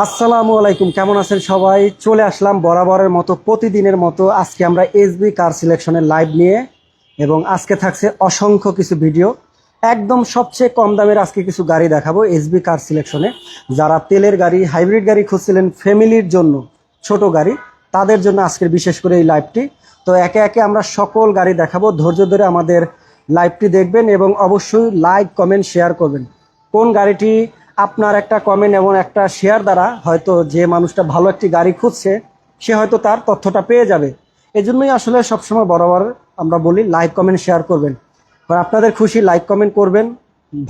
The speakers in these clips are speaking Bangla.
আসসালামু আলাইকুম, কেমন আছেন সবাই? চলে আসলাম বরাবরের মতো, প্রতিদিনের মতো আজকে আমরা এসবি কার সিলেকশনের লাইভ নিয়ে, এবং আজকে থাকছে অসংখ্য কিছু ভিডিও। একদম সবচেয়ে কম দামের আজকে কিছু গাড়ি দেখাবো এসবি কার সিলেকশনে। যারা তেলের গাড়ি, হাইব্রিড গাড়ি খুঁজছিলেন ফ্যামিলির জন্য, ছোট গাড়ি, তাদের জন্য আজকের বিশেষ করে এই লাইভটি। তো একে একে আমরা সকল গাড়ি দেখাবো, ধৈর্য ধরে আমাদের লাইভটি দেখবেন এবং অবশ্যই লাইক, কমেন্ট, শেয়ার করবেন। কোন গাড়িটি আপনার একটা কমেন্ট এবং একটা শেয়ার দ্বারা হয়তো যে মানুষটা ভালো একটি গাড়ি খুঁজছে সে হয়তো তার তথ্যটা পেয়ে যাবে। এজন্যই আসলে সবসময় বরাবর আমরা বলি লাইক, কমেন্ট, শেয়ার করবেন। আর আপনাদের খুশি লাইক, কমেন্ট করবেন,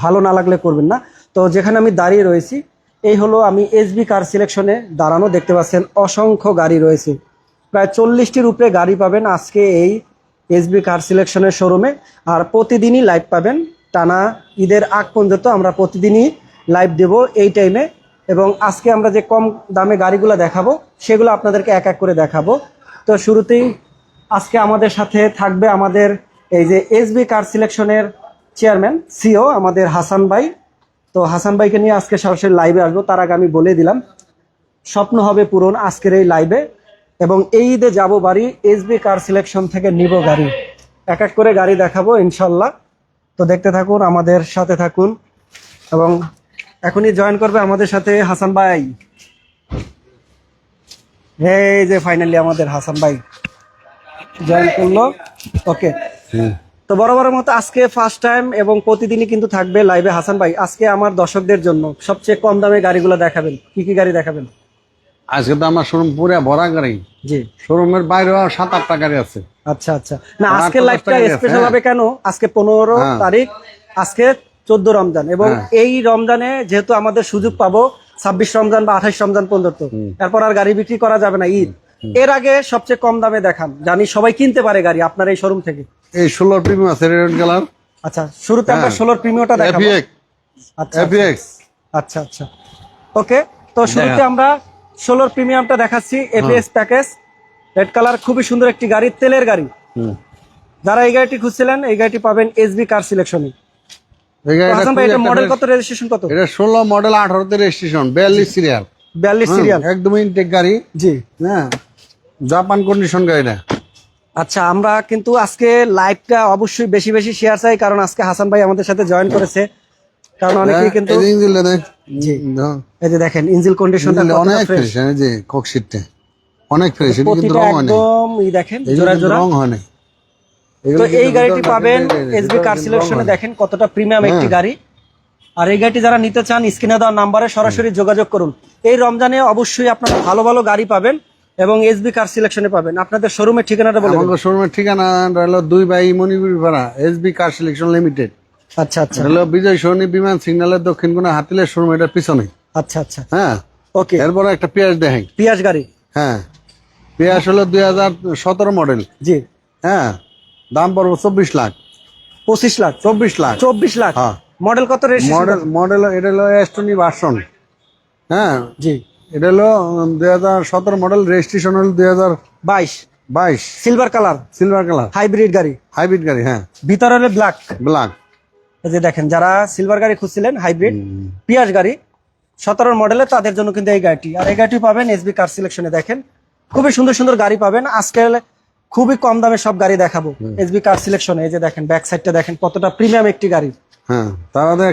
ভালো না লাগলে করবেন না। তো যেখানে আমি দাঁড়িয়ে রয়েছি এই হলো আমি এসবি কার সিলেকশনে দাঁড়ানো, দেখতে পাচ্ছেন অসংখ্য গাড়ি রয়েছে, প্রায় 40টির উপরে গাড়ি পাবেন আজকে এই এসবি কার সিলেকশনের শোরুমে। আর প্রতিদিনই লাইভ পাবেন, টানা ঈদের আগ পর্যন্ত আমরা প্রতিদিনই লাইভ দেব এই টাইমে। এবং আজকে আমরা যে কম দামে গাড়িগুলো দেখাবো সেগুলো আপনাদেরকে এক এক করে দেখাবো। তো শুরুতেই আজকে আমাদের সাথে থাকবে আমাদের এই যে এসবি কার সিলেকশনের চেয়ারম্যান, সিও আমাদের হাসান ভাই। তো হাসান ভাইকে নিয়ে আজকে সরাসরি লাইভে আসবো। তার আগে আমি বলে দিলাম স্বপ্ন হবে পূরণ আজকের এই লাইভে, এবং এই ঈদে যাবো বাড়ি, এসবি কার সিলেকশন থেকে নিব গাড়ি, এক এক করে গাড়ি দেখাবো ইনশাল্লাহ। তো দেখতে থাকুন, আমাদের সাথে থাকুন। এবং এখনই জয়েন করবে আমাদের সাথে হাসান ভাই। এই যে ফাইনালি আমাদের হাসান ভাই জয়েন করলো। ওকে, তো বরাবরের মতো আজকে ফার্স্ট টাইম এবং প্রতিদিনই কিন্তু থাকবে লাইভে হাসান ভাই। আজকে আমার দর্শকদের জন্য সবচেয়ে কম দামে গাড়িগুলো দেখাবেন, কি কি গাড়ি দেখাবেন? আজকে তো আমার শোরুম পুরা ভরা গাড়ি। জি, শোরুমের বাইরে 7-8টা গাড়ি আছে। আচ্ছা আচ্ছা। না, আজকের লাইভটা স্পেশাল হবে কেন? আজকে 15 তারিখ, আজকে 14 রমজান, এবং এই রমজানে যেহেতু আমাদের সুযোগ পাবো 26 রমজান বা 28 রমজান পর্যন্ত, এরপর আর গাড়ি বিক্রি করা যাবে না ঈদ। এর আগে সবচেয়ে কম দামে দেখান, জানি সবাই কিনতে পারে গাড়ি আপনার এই শোরুম থেকে। এই 16 প্রিমিয়াম আছে রেড কালার। আচ্ছা, শুরুতে আমরা 16 প্রিমিয়ামটা দেখাবো। আচ্ছা আচ্ছা আচ্ছা, ওকে। তো শুরুতে আমরা 16 প্রিমিয়ামটা দেখাচ্ছি, এপিএস প্যাকেজ, রেড কালার, খুবই সুন্দর একটি গাড়ি, তেলের গাড়ি। যারা এই গাড়িটি খুঁজছিলেন এই গাড়িটি পাবেন এসবি কার সিলেকশনে। হাসান ভাই, এটা মডেল কত, রেজিস্ট্রেশন কত? এটা 16 মডেল, 18 তে রেজিস্ট্রেশন, 42 সিরিয়াল। 42 সিরিয়াল, একদম ইনটেক গাড়ি। জি, হ্যাঁ, জাপান কন্ডিশন গাড়িটা। আচ্ছা, আমরা কিন্তু আজকে লাইভটা অবশ্যই বেশি বেশি শেয়ার চাই, কারণ আজকে হাসান ভাই আমাদের সাথে জয়েন করেছে। কারণ অনেকেই কিন্তু জি, এই যে দেখেন ইঞ্জিন কন্ডিশনটা অনেক ফ্রেশ, এই যে ককশিটটা অনেক ফ্রেশ, এটা কিন্তু রং হয় না একদম, এই দেখেন জোড়া জোড়া রং হয় না। তো এই গাড়িটি পাবেন এসবি কার সিলেকশনে, দেখেন কতটা প্রিমিয়াম একটি গাড়ি। আর এই গাড়িটি যারা নিতে চান স্ক্রিনে দেওয়া নাম্বারে সরাসরি যোগাযোগ করুন। এই রমজানে অবশ্যই আপনারা ভালো ভালো গাড়ি পাবেন এবং এসবি কার সিলেকশনে পাবেন। আপনাদের শোরুমের ঠিকানাটা বলুন। আমাদের শোরুমের ঠিকানা হলো 2 by Manipurpara, SB car selection limited. আচ্ছা আচ্ছা, হলো বিজয় সরণি বিমান সিগন্যালের দক্ষিণ কোণে হাতিলের শোরুম, এটার পিছনে। আচ্ছা আচ্ছা, হ্যাঁ, ওকে। এরপরে একটা পিয়াজ দেখেন, পিয়াজ গাড়ি। হ্যাঁ, পিয়াজ হলো 2017 মডেল। জি, হ্যাঁ, দাম পড়বে 24 লাখ। 25 লাখ? 24 লাখ। 24 লাখ। হ্যাঁ। মডেল কত? মডেল এটা হলো এস্টোনি ভার্সন। হ্যাঁ জি, এটা হলো 2017 মডেল, রেজিস্ট্রেশন হলো 2022। Silver colour, silver colour, hybrid গাড়ি। হাইব্রিড গাড়ি, হ্যাঁ, ভিতরে হলো ব্ল্যাক। এই যে দেখেন, যারা সিলভার গাড়ি খুঁজছিলেন, হাইব্রিড পিয়াজ গাড়ি 17 মডেলে, তাদের জন্য কিন্তু এই গাড়িটি। আর এই গাড়িটি পাবেন এসবি কার সিলেকশনে। দেখেন খুবই সুন্দর সুন্দর গাড়ি পাবেন আজকে, খুবই কম দামে সব গাড়ি দেখাবো এসবি কার সিলেকশনে। এই যে দেখেন ব্যাক সাইডটা দেখেন কতটা প্রিমিয়াম একটি গাড়ি। হ্যাঁ, তার মধ্যে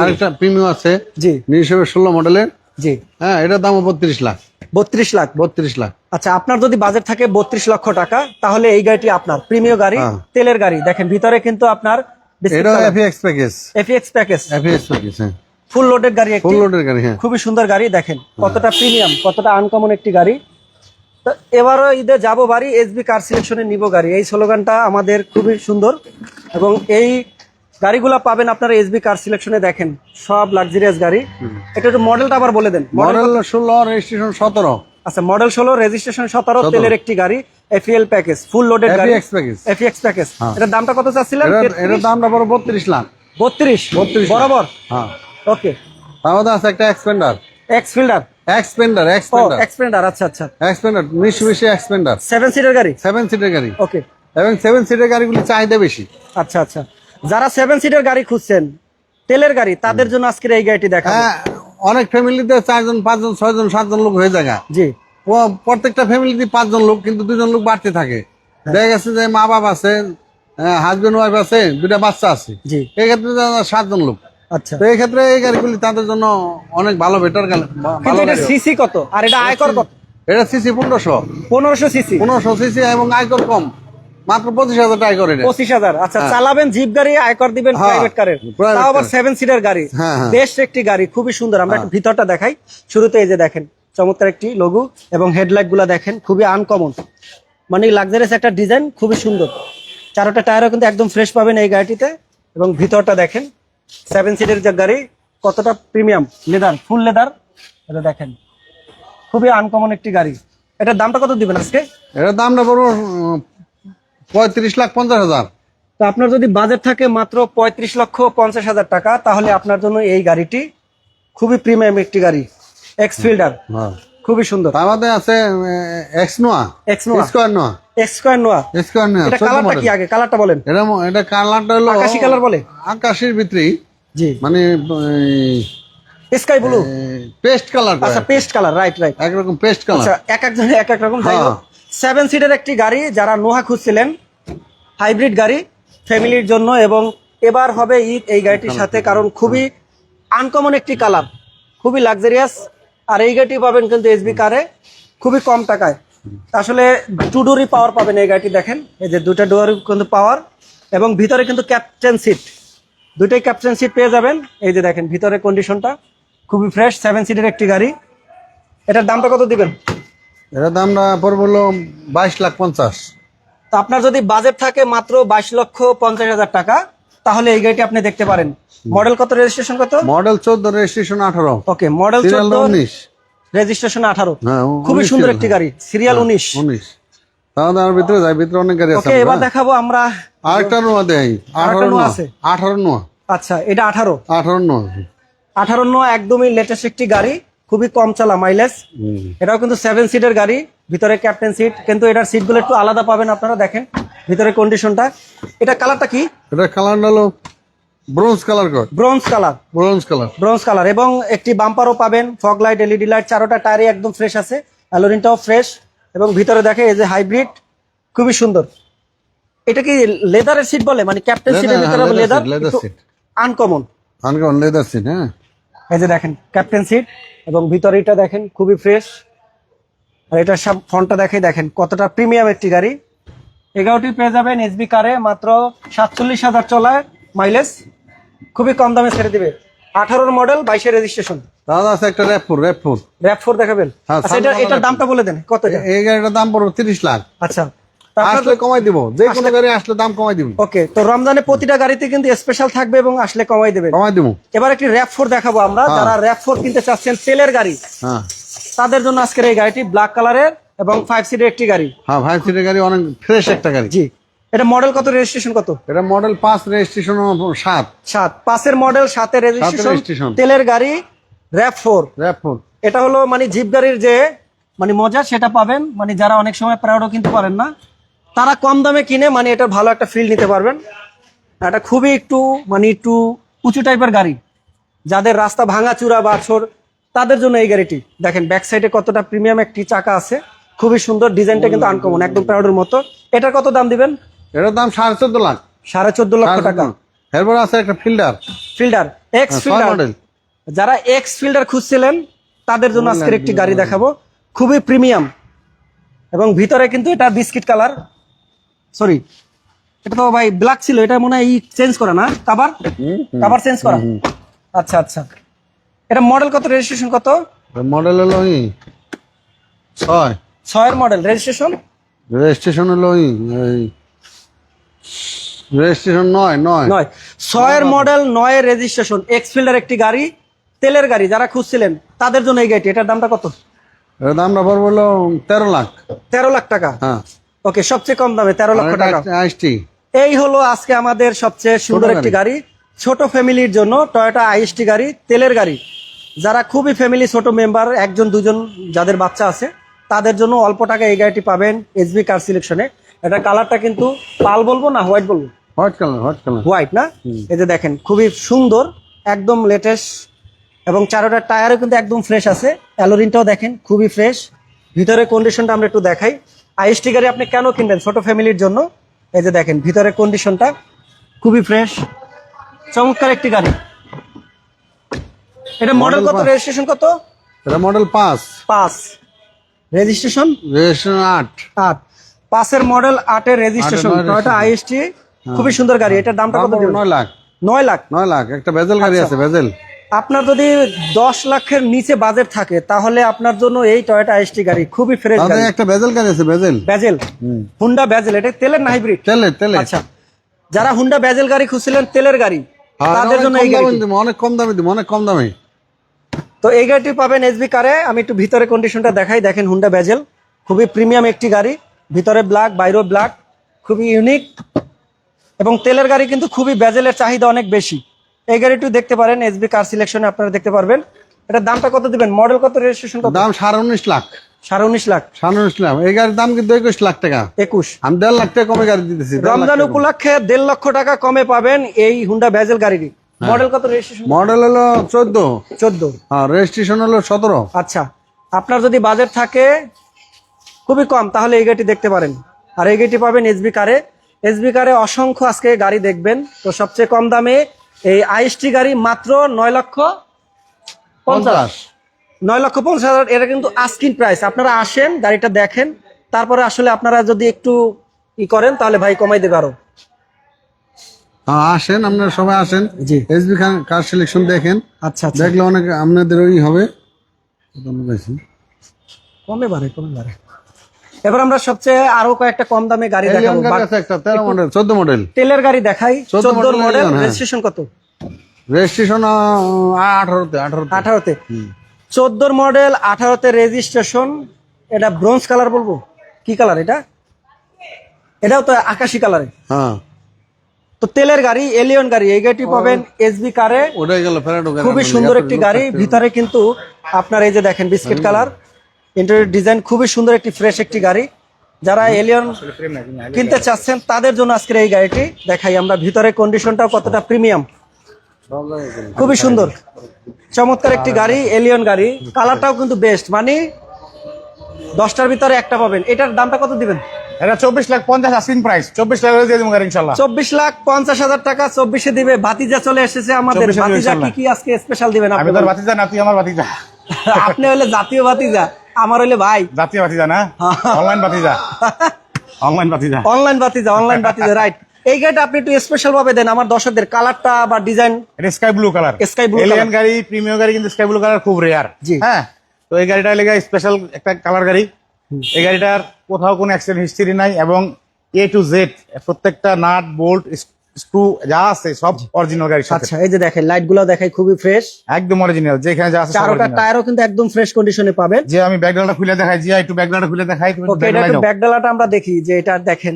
আরেকটা প্রিমিয়াম আছে, জি, 2016 মডেলের। জি, হ্যাঁ, এটার দাম 32 লাখ। 32 লাখ? 32 লাখ। আচ্ছা, আপনার যদি বাজেট থাকে 32 লক্ষ টাকা, তাহলে এই গাড়িটি আপনার। প্রিমিয়াম গাড়ি, তেলের গাড়ি। দেখেন ভিতরে কিন্তু আপনার এফএক্স প্যাকেজ, হ্যাঁ, ফুল লোডেড গাড়ি, ফুল লোডেড গাড়ি, হ্যাঁ, খুবই সুন্দর গাড়ি। দেখেন কতটা প্রিমিয়াম, কতটা আনকমন একটি গাড়ি। তো এবারও ঈদে যাবো বাড়ি, এসবি কার সিলেকশনে নিব গাড়ি, এই স্লোগানটা আমাদের খুবই সুন্দর। এবং এই গাড়িগুলো পাবেন আপনারা এসবি কার সিলেকশনে। দেখেন সব লাক্সারিয়াস গাড়ি। এটা একটু মডেলটা আবার বলে দেন। Model 16, registration 17। আচ্ছা, মডেল 16, রেজিস্ট্রেশন 17, তেলের একটি গাড়ি, এফএল প্যাকেজ, ফুল লোডেড গাড়ি, এফএক্স প্যাকেজ। এটার দামটা কত চাচ্ছিলেন? এটার দামটা বড় 32 লাখ। 32 বরাবর, হ্যাঁ, ওকে। আমাদের আছে একটা এক্সপেন্ডার, এক্সফিল্ডার, এক্সপেন্ডার। আচ্ছা আচ্ছা, এক্সপেন্ডার, মিশু এক্সপেন্ডার, 7 সিটার গাড়ি। 7 সিটের গাড়ি, ওকে। এবং 7 সিটের গাড়িগুলো চাহিদা বেশি। আচ্ছা আচ্ছা, যারা 7 সিটার গাড়ি খুঁজছেন, তেলের গাড়ি, তাদের জন্য আজকের এই গাড়িটি দেখাবো। হ্যাঁ, অনেক ফ্যামিলিতে 4 জন 5 জন 6 জন 7 জন লোক হয়ে যায় জি প্রত্যেকটা ফ্যামিলিতে 5 জন লোক, কিন্তু 2 জন লোক বাড়তে থাকে। দেখা গেছে যে মা বাবা আছে, হাজবেন্ড ওয়াইফ আছে, 2টা বাচ্চা আছে, জি এই ক্ষেত্রে 7 জন লোক। আচ্ছা, তো এই ক্ষেত্রে এই গাড়িগুলি তাদের জন্য অনেক ভালো, বেটার কিন্তু ভালো এটা গাড়ি। সিসি কত আর এটা আয়কর কত? এটা সিসি 1500 1500 সিসি, 1500 সিসি এবং আয়কর কম, মাত্র 25,000 টাকা করে। 25,000। আচ্ছা, হ্যাঁ। চালাবেন জিপ গাড়ি, আয়কর দিবেন হ্যাঁ, প্রাইভেট কারের, private তাও আবার car। 7 সিটার গাড়ি। হ্যাঁ, হ্যাঁ। বেস্ট একটি গাড়ি, খুবই সুন্দর। আমরা একটু ভিতরটা দেখাই। শুরুতে এই যে দেখেন চমৎকার একটি লোগো এবং হেডলাইট গুলা দেখেন খুবই আনকমন, মানে লাক্সারিয়াস একটা ডিজাইন, খুবই সুন্দর। চারোটা টায়ারও কিন্তু একদম ফ্রেশ পাবেন এই গাড়িটিতে। এবং ভিতরটা দেখেন 7 সিটের যে গাড়ি, কতটা প্রিমিয়াম, লেদার, ফুল লেদার, এটা দেখেন খুবই আনকমন একটি গাড়ি। এটার দামটা কত দিবেন আজকে? এটার দামটা পড়বো 35,50,000। তো আপনার যদি বাজেট থাকে মাত্র 35,50,000 টাকা, তাহলে আপনার জন্য এই গাড়িটি খুবই প্রিমিয়াম একটি গাড়ি, এক্স ফিল্ডার, খুবই সুন্দর। আমাদের আছে এক্স নোয়া, এক্স নোয়া, স্কোয়ার নোয়া, এক্স স্কয়ার নোয়া। স্কোয়ার নোয়া। এটা কালারটা কি, আগে কালারটা বলেন। এটা কালারটা হলো আকাশি কালার বলে? আকাশের ভিতরেই, জি, মানে স্কাই ব্লু। Paste colour. আচ্ছা, পেস্ট কালার, রাইট রাইট। একরকম পেস্ট কালার। আচ্ছা, এক একজনের এক এক রকম। যাই হোক, হ্যাঁ। 7 সিটের একটি গাড়ি, যারা নোহা খুঁজছিলেন, হাইব্রিড গাড়ি ফ্যামিলির জন্য, এবং এবার হবে ঈদ এই গাড়িটির সাথে, কারণ খুবই আনকমন একটি কালার, খুবই লাক্সারিয়াস। আর এই গাড়িটি পাবেন কিন্তু এসবি কারে খুবই কম টাকায়। আসলে 2 ডোরই পাওয়ার পাবেন এই গাড়িটি। দেখেন এই যে 2টা ডোরই কিন্তু পাওয়ার, এবং ভিতরে কিন্তু ক্যাপ্টেন সিট, দুইটাই ক্যাপ্টেন সিট পেয়ে যাবেন। এই যে দেখেন ভিতরে কন্ডিশনটা খুবই ফ্রেশ, 7 সিটের একটি গাড়ি। এটার দামটা কত দিবেন? এটার দামটা পড়বো হলো 22,50,000। তো আপনার যদি বাজেট থাকে মাত্র 22,50,000 টাকা, তাহলে এই গাড়িটি আপনি দেখতে পারেন। মডেল কত, রেজিস্ট্রেশন কত? Model 14, registration 18। ওকে, মডেল সিরিয়াল 14, 19। রেজিস্ট্রেশন 18। হ্যাঁ, খুবই 19 সুন্দর সিরিয়াল। একটি গাড়ি, সিরিয়াল 19। 19। তাহলে আমার ভিতরে যায়, ভিতরে অনেক গাড়ি আছে। ওকে, এবার দেখাবো আমরা আরেকটা নোয়া দেয়, আরেকটা 18 নোয়া নোয়া আছে। 18 নোয়া। আচ্ছা, এটা 18 18 নোয়া। 18 নোয়া, একদমই লেটেস্ট একটি গাড়ি, খুবই কম চলা মাইলেজ। এটাও কিন্তু 7 সিটের গাড়ি, ভিতরে ক্যাপ্টেন সিট, কিন্তু এটার সিটগুলো একটু আলাদা পাবেন আপনারা। দেখেন ভিতরে কন্ডিশনটা। এটা কালারটা কি? এটা কালারটা হলো bronze colour. Bronze colour, bronze colour. Bronze colour, এবং একটি বাম্পারও পাবেন, ফগ লাইট, এলইডি লাইট, চারোটা টায়ারই একদম ফ্রেশ আছে, অ্যালোরিনটাও ফ্রেশ। এবং ভিতরে দেখে এই যে হাইব্রিড, খুবই সুন্দর। এটা কি লেদারের সিট বলে, মানে ক্যাপ্টেন সিটের ভিতরে leather, uncommon uncommon leather seat. হ্যাঁ, এই যে দেখেন ক্যাপ্টেন সিট, এবং ভিতরে এটা দেখেন খুবই ফ্রেশ। আর এটা সব ফ্রন্টটা দেখেন কতটা প্রিমিয়াম একটি গাড়ি। এই গাড়িটি পেয়ে যাবেন এসবি কারে মাত্র 47,000 চলায় মাইলেজ, খুবই কম দামে ছেড়ে দিবে। 18 মডেল, 22 রেজিস্ট্রেশন। তাহলে আছে একটা র্যাপ4। র‍্যাপ4 দেখাবেন? হ্যাঁ, আচ্ছা, এটার দামটা বলে দেন কত এটা? এই গাড়িটার দাম পড়বে 30 লাখ। আচ্ছা, তা আপনার আসলে কমাই দিব, যে কোনো গাড়ি আসলে দাম কমাই দিব। ওকে, তো রমজানে প্রতিটা গাড়িতে কিন্তু স্পেশাল থাকবে এবং আসলে কমাই দেবে। কমাই দিব। এবার একটি র‍্যাপ4 দেখাবো আমরা। হ্যাঁ। যারা র‍্যাপ4 কিনতে চাচ্ছেন তেলের গাড়ি, হ্যাঁ তাদের জন্য আজকের এই গাড়িটি ব্ল্যাক কালারের এবং 5 সিটের একটি গাড়ি। হ্যাঁ, 5 সিটের গাড়ি, অনেক ফ্রেশ একটা গাড়ি। জি, এটা মডেল কত, রেজিস্ট্রেশন কত? এটা model 5, registration 7। 5 model, 7 registration, registration। তেলের গাড়ি, র‍্যাপ4। র‍্যাপ4 এটা হলো মানে জিপ গাড়ির যে মানে মজা, সেটা পাবেন। মানে যারা অনেক সময় প্রাউডও কিনতে পারেন না, তারা কম দামে কিনে মানে এটার ভালো একটা ফিল নিতে পারবেন। এটা খুবই একটু উঁচু টাইপের গাড়ি, যাদের রাস্তা ভাঙাচুরা বা ছোট, তাদের জন্য এই গাড়িটি। দেখেন ব্যাক সাইডে কতটা প্রিমিয়াম একটি চাকা আছে, খুবই সুন্দর, ডিজাইনটা কিন্তু আনকমন, একদম প্রাউডের মতো। এটার কত দাম দিবেন? এটার দাম 14.5 লাখ। 14.5 লক্ষ টাকা। এরপর আছে একটা fielder, fielder, x fielder model. যারা এক্স ফিল্ডার খুঁজছিলেন, তাদের জন্য আজকের একটি গাড়ি দেখাবো, খুবই প্রিমিয়াম। এবং ভিতরে কিন্তু এটা বিস্কিট কালার, সরি এটা তো ভাই ব্ল্যাক ছিল, এটা মনে হয় চেঞ্জ করা না, কাভার চেঞ্জ করা। আচ্ছা আচ্ছা, এটা মডেল কত, রেজিস্ট্রেশন কত? মডেল হলো 6। 6 মডেল, রেজিস্ট্রেশন? রেজিস্ট্রেশন হলো registration 9। 6 model, 9 registration, x fielder একটি গাড়ি, তেলের গাড়ি, যারা খুঁজছিলেন তাদের জন্য এই গাড়িটি। এটার দামটা কত? এর দামটা পড়বে হলো 13 লাখ। 13 লাখ টাকা। হ্যাঁ, ওকে, সবচেয়ে কম দামে 13 লক্ষ টাকা। আইসটি। এই হলো আজকে আমাদের সবচেয়ে সুন্দর একটি গাড়ি, ছোট ফ্যামিলির জন্য টয়োটা আইএসটি গাড়ি, তেলের গাড়ি। যারা খুবই ফ্যামিলি, ছোট মেম্বার, 1 2 যাদের বাচ্চা আছে, তাদের জন্য অল্প টাকা এই গাড়িটি পাবেন এসবি কার সিলেকশনে। এটা কালারটা কিন্তু পাল বলবো না হোয়াইট বলবো? White colour. হোয়াইট না? এই যে দেখেন খুবই সুন্দর, একদম লেটেস্ট এবং চারোটা টায়ারও কিন্তু একদম ফ্রেশ আছে। অ্যালোরিনটাও দেখেন খুবই ফ্রেশ। ভিতরে কন্ডিশনটা আমরা একটু দেখাই। আইএসটি গাড়ি আপনি কেন কিনবেন? ছোট ফ্যামিলির জন্য। এই যে দেখেন ভিতরে কন্ডিশনটা খুবই ফ্রেশ, চমৎকার একটি গাড়ি। এটা মডেল কত, রেজিস্ট্রেশন কত? এটা মডেল 5, 5, রেজিস্ট্রেশন রেজিস্ট্রেশন 8। 8, 5-এর মডেল, 8-এর রেজিস্ট্রেশন, টয়োটা আইএসটি। খুবই সুন্দর গাড়ি। এটার দামটা কত? 9 লাখ। 9 লাখ। 9 লাখ একটা বেজেল গাড়ি আছে, বেজেল। আপনার যদি 10 লাখের নিচে বাজেট থাকে তাহলে আপনার জন্য এই টয়োটা আইএসটি গাড়ি খুবই ফ্রেশ গাড়ি। তাহলে একটা বেজেল গাড়ি আছে, বেজেল। বেজেল, হুন্ডা বেজেল। এটা তেলের না হাইব্রিড? তেলে। আচ্ছা, যারা হুন্ডা বেজেল গাড়ি খুঁজছিলেন, তেলের গাড়ি, তাদের জন্য এই গাড়ি অনেক কম দামে দিব, অনেক কম দামে। তো এই গাড়িটি পাবেন এসবি কারে। আমি একটু ভিতরে কন্ডিশনটা দেখাই। দেখেন হুন্ডা বেজেল, খুবই প্রিমিয়াম একটি গাড়ি। ভিতরে ব্ল্যাক, বাইরেও ব্ল্যাক, খুবই ইউনিক। এবং তেলের গাড়ি কিন্তু খুবই বেজেলের চাহিদা অনেক বেশি। এই গাড়িটি দেখতে পারেন এসবি কার সিলেকশনে, আপনারা দেখতে পারবেন। এটার দামটা কত দিবেন? মডেল কত, রেজিস্ট্রেশন কত? দাম 19.5 লাখ। 19.5 লাখ। 19.5 লাখ। এই গাড়ির দাম কিন্তু 21 লাখ টাকা। 21। আমি 1.5 লাখ টাকা কমে গাড়ি দিতেছি। রমজান উপলক্ষে 1.5 লক্ষ টাকা কমে পাবেন এই হুন্ডা বেজেল গাড়িটি। মডেল কত, রেজিস্ট্রেশন? মডেল হলো 14। 14। আর রেজিস্ট্রেশন হলো 17। আচ্ছা, আপনার যদি বাজেট থাকে খুবই কম তাহলে এই গাড়িটি দেখতে পারেন। আর এই গাড়িটি পাবেন এসবি কারে। এসবি কারে অসংখ্য আজকে গাড়ি দেখবেন। তো সবচেয়ে কম দামে এই আইএসটি গাড়ি মাত্র 9,50,000। 9,50,000 এটা কিন্তু আস্কিং প্রাইস। আপনারা আসেন, গাড়িটা দেখেন, তারপরে আসলে আপনারা যদি একটু করেন তাহলে ভাই কমাই দেবে আরো। আসেন, আপনারা সবাই আসেন, জি। এসবি কার সিলেকশন দেখেন। আচ্ছা আচ্ছা, দেখলে অনেক আপনাদের ওই হবে। কমে বাড়ে। এবার আমরা সবচেয়ে আরো কয়েকটা কম দামে গাড়ি দেখাবো। একটা 13 মডেল, 14 মডেল। তেলের গাড়ি দেখাই। 14 মডেল, হ্যাঁ। রেজিস্ট্রেশন কত? রেজিস্ট্রেশন 18তে। 18তে। 14 মডেল, 18তে রেজিস্ট্রেশন। এটা ব্রোঞ্জ কালার বলবো, কি কালার এটা? এটাও তো আকাশি কালারে। হ্যাঁ, তো তেলের গাড়ি, এলিয়ন গাড়ি। এই গাড়িটি পাবেন এসবি কারে। ওটাই গেল ফেরাডো গাড়ি। খুবই সুন্দর একটি গাড়ি। ভিতরে কিন্তু আপনার এই যে দেখেন বিস্কিট কালার, ইন্টেরিয়র ডিজাইন খুবই সুন্দর একটি ফ্রেশ একটি গাড়ি। যারা এলিয়ন কিনতে চাচ্ছেন তাদের জন্য আজকের এই গাড়িটি দেখাই আমরা। ভিতরে কন্ডিশনটাও কতটা প্রিমিয়াম, খুবই সুন্দর, চমৎকার একটি গাড়ি, এলিয়ন গাড়ি। কালারটাও কিন্তু বেস্ট, মানে 10টার ভিতরে একটা পাবেন। এটার দামটা কত দিবেন? এটা 24,50,000 আস্কিং প্রাইস। 24 লাখ দিয়ে দেবো গাড়ি ইনশাআল্লাহ। 24,50,000 টাকা 24-এ দিবে। ভাতিজা চলে এসেছে আমাদের। 24-এ ভাতিজা ইনশাআল্লাহ। কি আজকে স্পেশাল দিবেন আমি আপনি? তোর ভাতিজা না, তুই আমার ভাতিজা। আপনি হলে জাতীয় ভাতিজা, আমার হলে ভাই জাতীয় ভাতিজা না, অনলাইন ভাতিজা। অনলাইন ভাতিজা। অনলাইন ভাতিজা, অনলাইন ভাতিজা, রাইট। এই গাড়িটা আপনি একটু স্পেশাল ভাবে দেন আমার দর্শকদের। কালারটা বা ডিজাইন? এটা sky blue colour. Sky blue alien color। গাড়ি, প্রিমিয়াম গাড়ি, কিন্তু স্কাই ব্লু কালার খুব রেয়ার। জি। হ্যাঁ, তো এই গাড়িটা লেগে স্পেশাল একটা কালার গাড়ি। এই গাড়িটার কোথাও কোনো অ্যাক্সিডেন্ট হিস্ট্রি নাই এবং A to Z প্রত্যেকটা নাট বোল্ট স্ক্রু যা আছে সব অরিজিনাল গাড়ির সাথে। আচ্ছা, এই যে দেখেন লাইট গুলো দেখাই, খুবই ফ্রেশ। একদম অরিজিনাল, যেখানে যা আছে সব চারোটা original। টায়ারও কিন্তু একদম ফ্রেশ কন্ডিশনে পাবেন। যে আমি ব্যাকগ্রাউন্ডটা খুলে দেখাই, যে একটু ব্যাকগ্রাউন্ডটা খুলে দেখাই, তুমি ওকে, এটা একটু ব্যাকডালাটা আমরা দেখি যে এটা দেখেন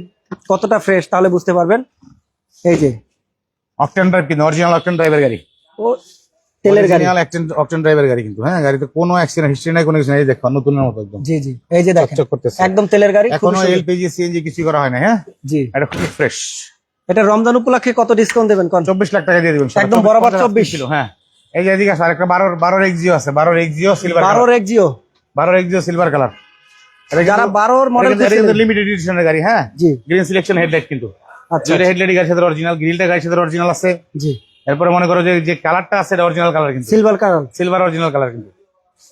কতটা ফ্রেশ, তাহলে বুঝতে পারবেন। এই যে অকটেন ড্রাইভ, কিন্তু অরিজিনাল অকটেন ড্রাইভের গাড়ি। ও তেলের গাড়ি। অকটেন ড্রাইভের গাড়ি কিন্তু। হ্যাঁ, গাড়িতে কোনো অ্যাক্সিডেন্ট হিস্ট্রি নাই, কোনো কিছু নাই। এই দেখো নতুনের মতো একদম জি জি, এই যে দেখেন চকচক করতেছে। একদম তেলের গাড়ি, খুবই এখনো সুন্দর। এলপিজি সিএনজি কিছু করা হয় না। হ্যাঁ, জি, এটা খুব ফ্রেশ। এটা রমজান উপলক্ষে কত ডিসকাউন্ট দেবেন কোন? 24 লাখ টাকা দিয়ে দিবেন একদম বরাবর 24 ছিল। হ্যাঁ, এই যে এদিকে আছে আরেকটা 12 এক্সিও আছে। 12 Axio silver 12 Axio. 12 Axio silver colour. যারা 12 মডেল লিমিটেড এডিশনের গাড়ি। হ্যাঁ, জি, গ্রিন সিলেকশন হেডলাইট কিন্তু। আচ্ছা দুইটা হেডলাইট গাড়ির সাথে অরিজিনাল, গ্রিলটা গাড়ির সাথে অরিজিনাল আছে। জি, এরপরে মনে করো যে কালারটা আছে এটা অরিজিনাল কালার কিন্তু, silver colour, silver original colour কিন্তু।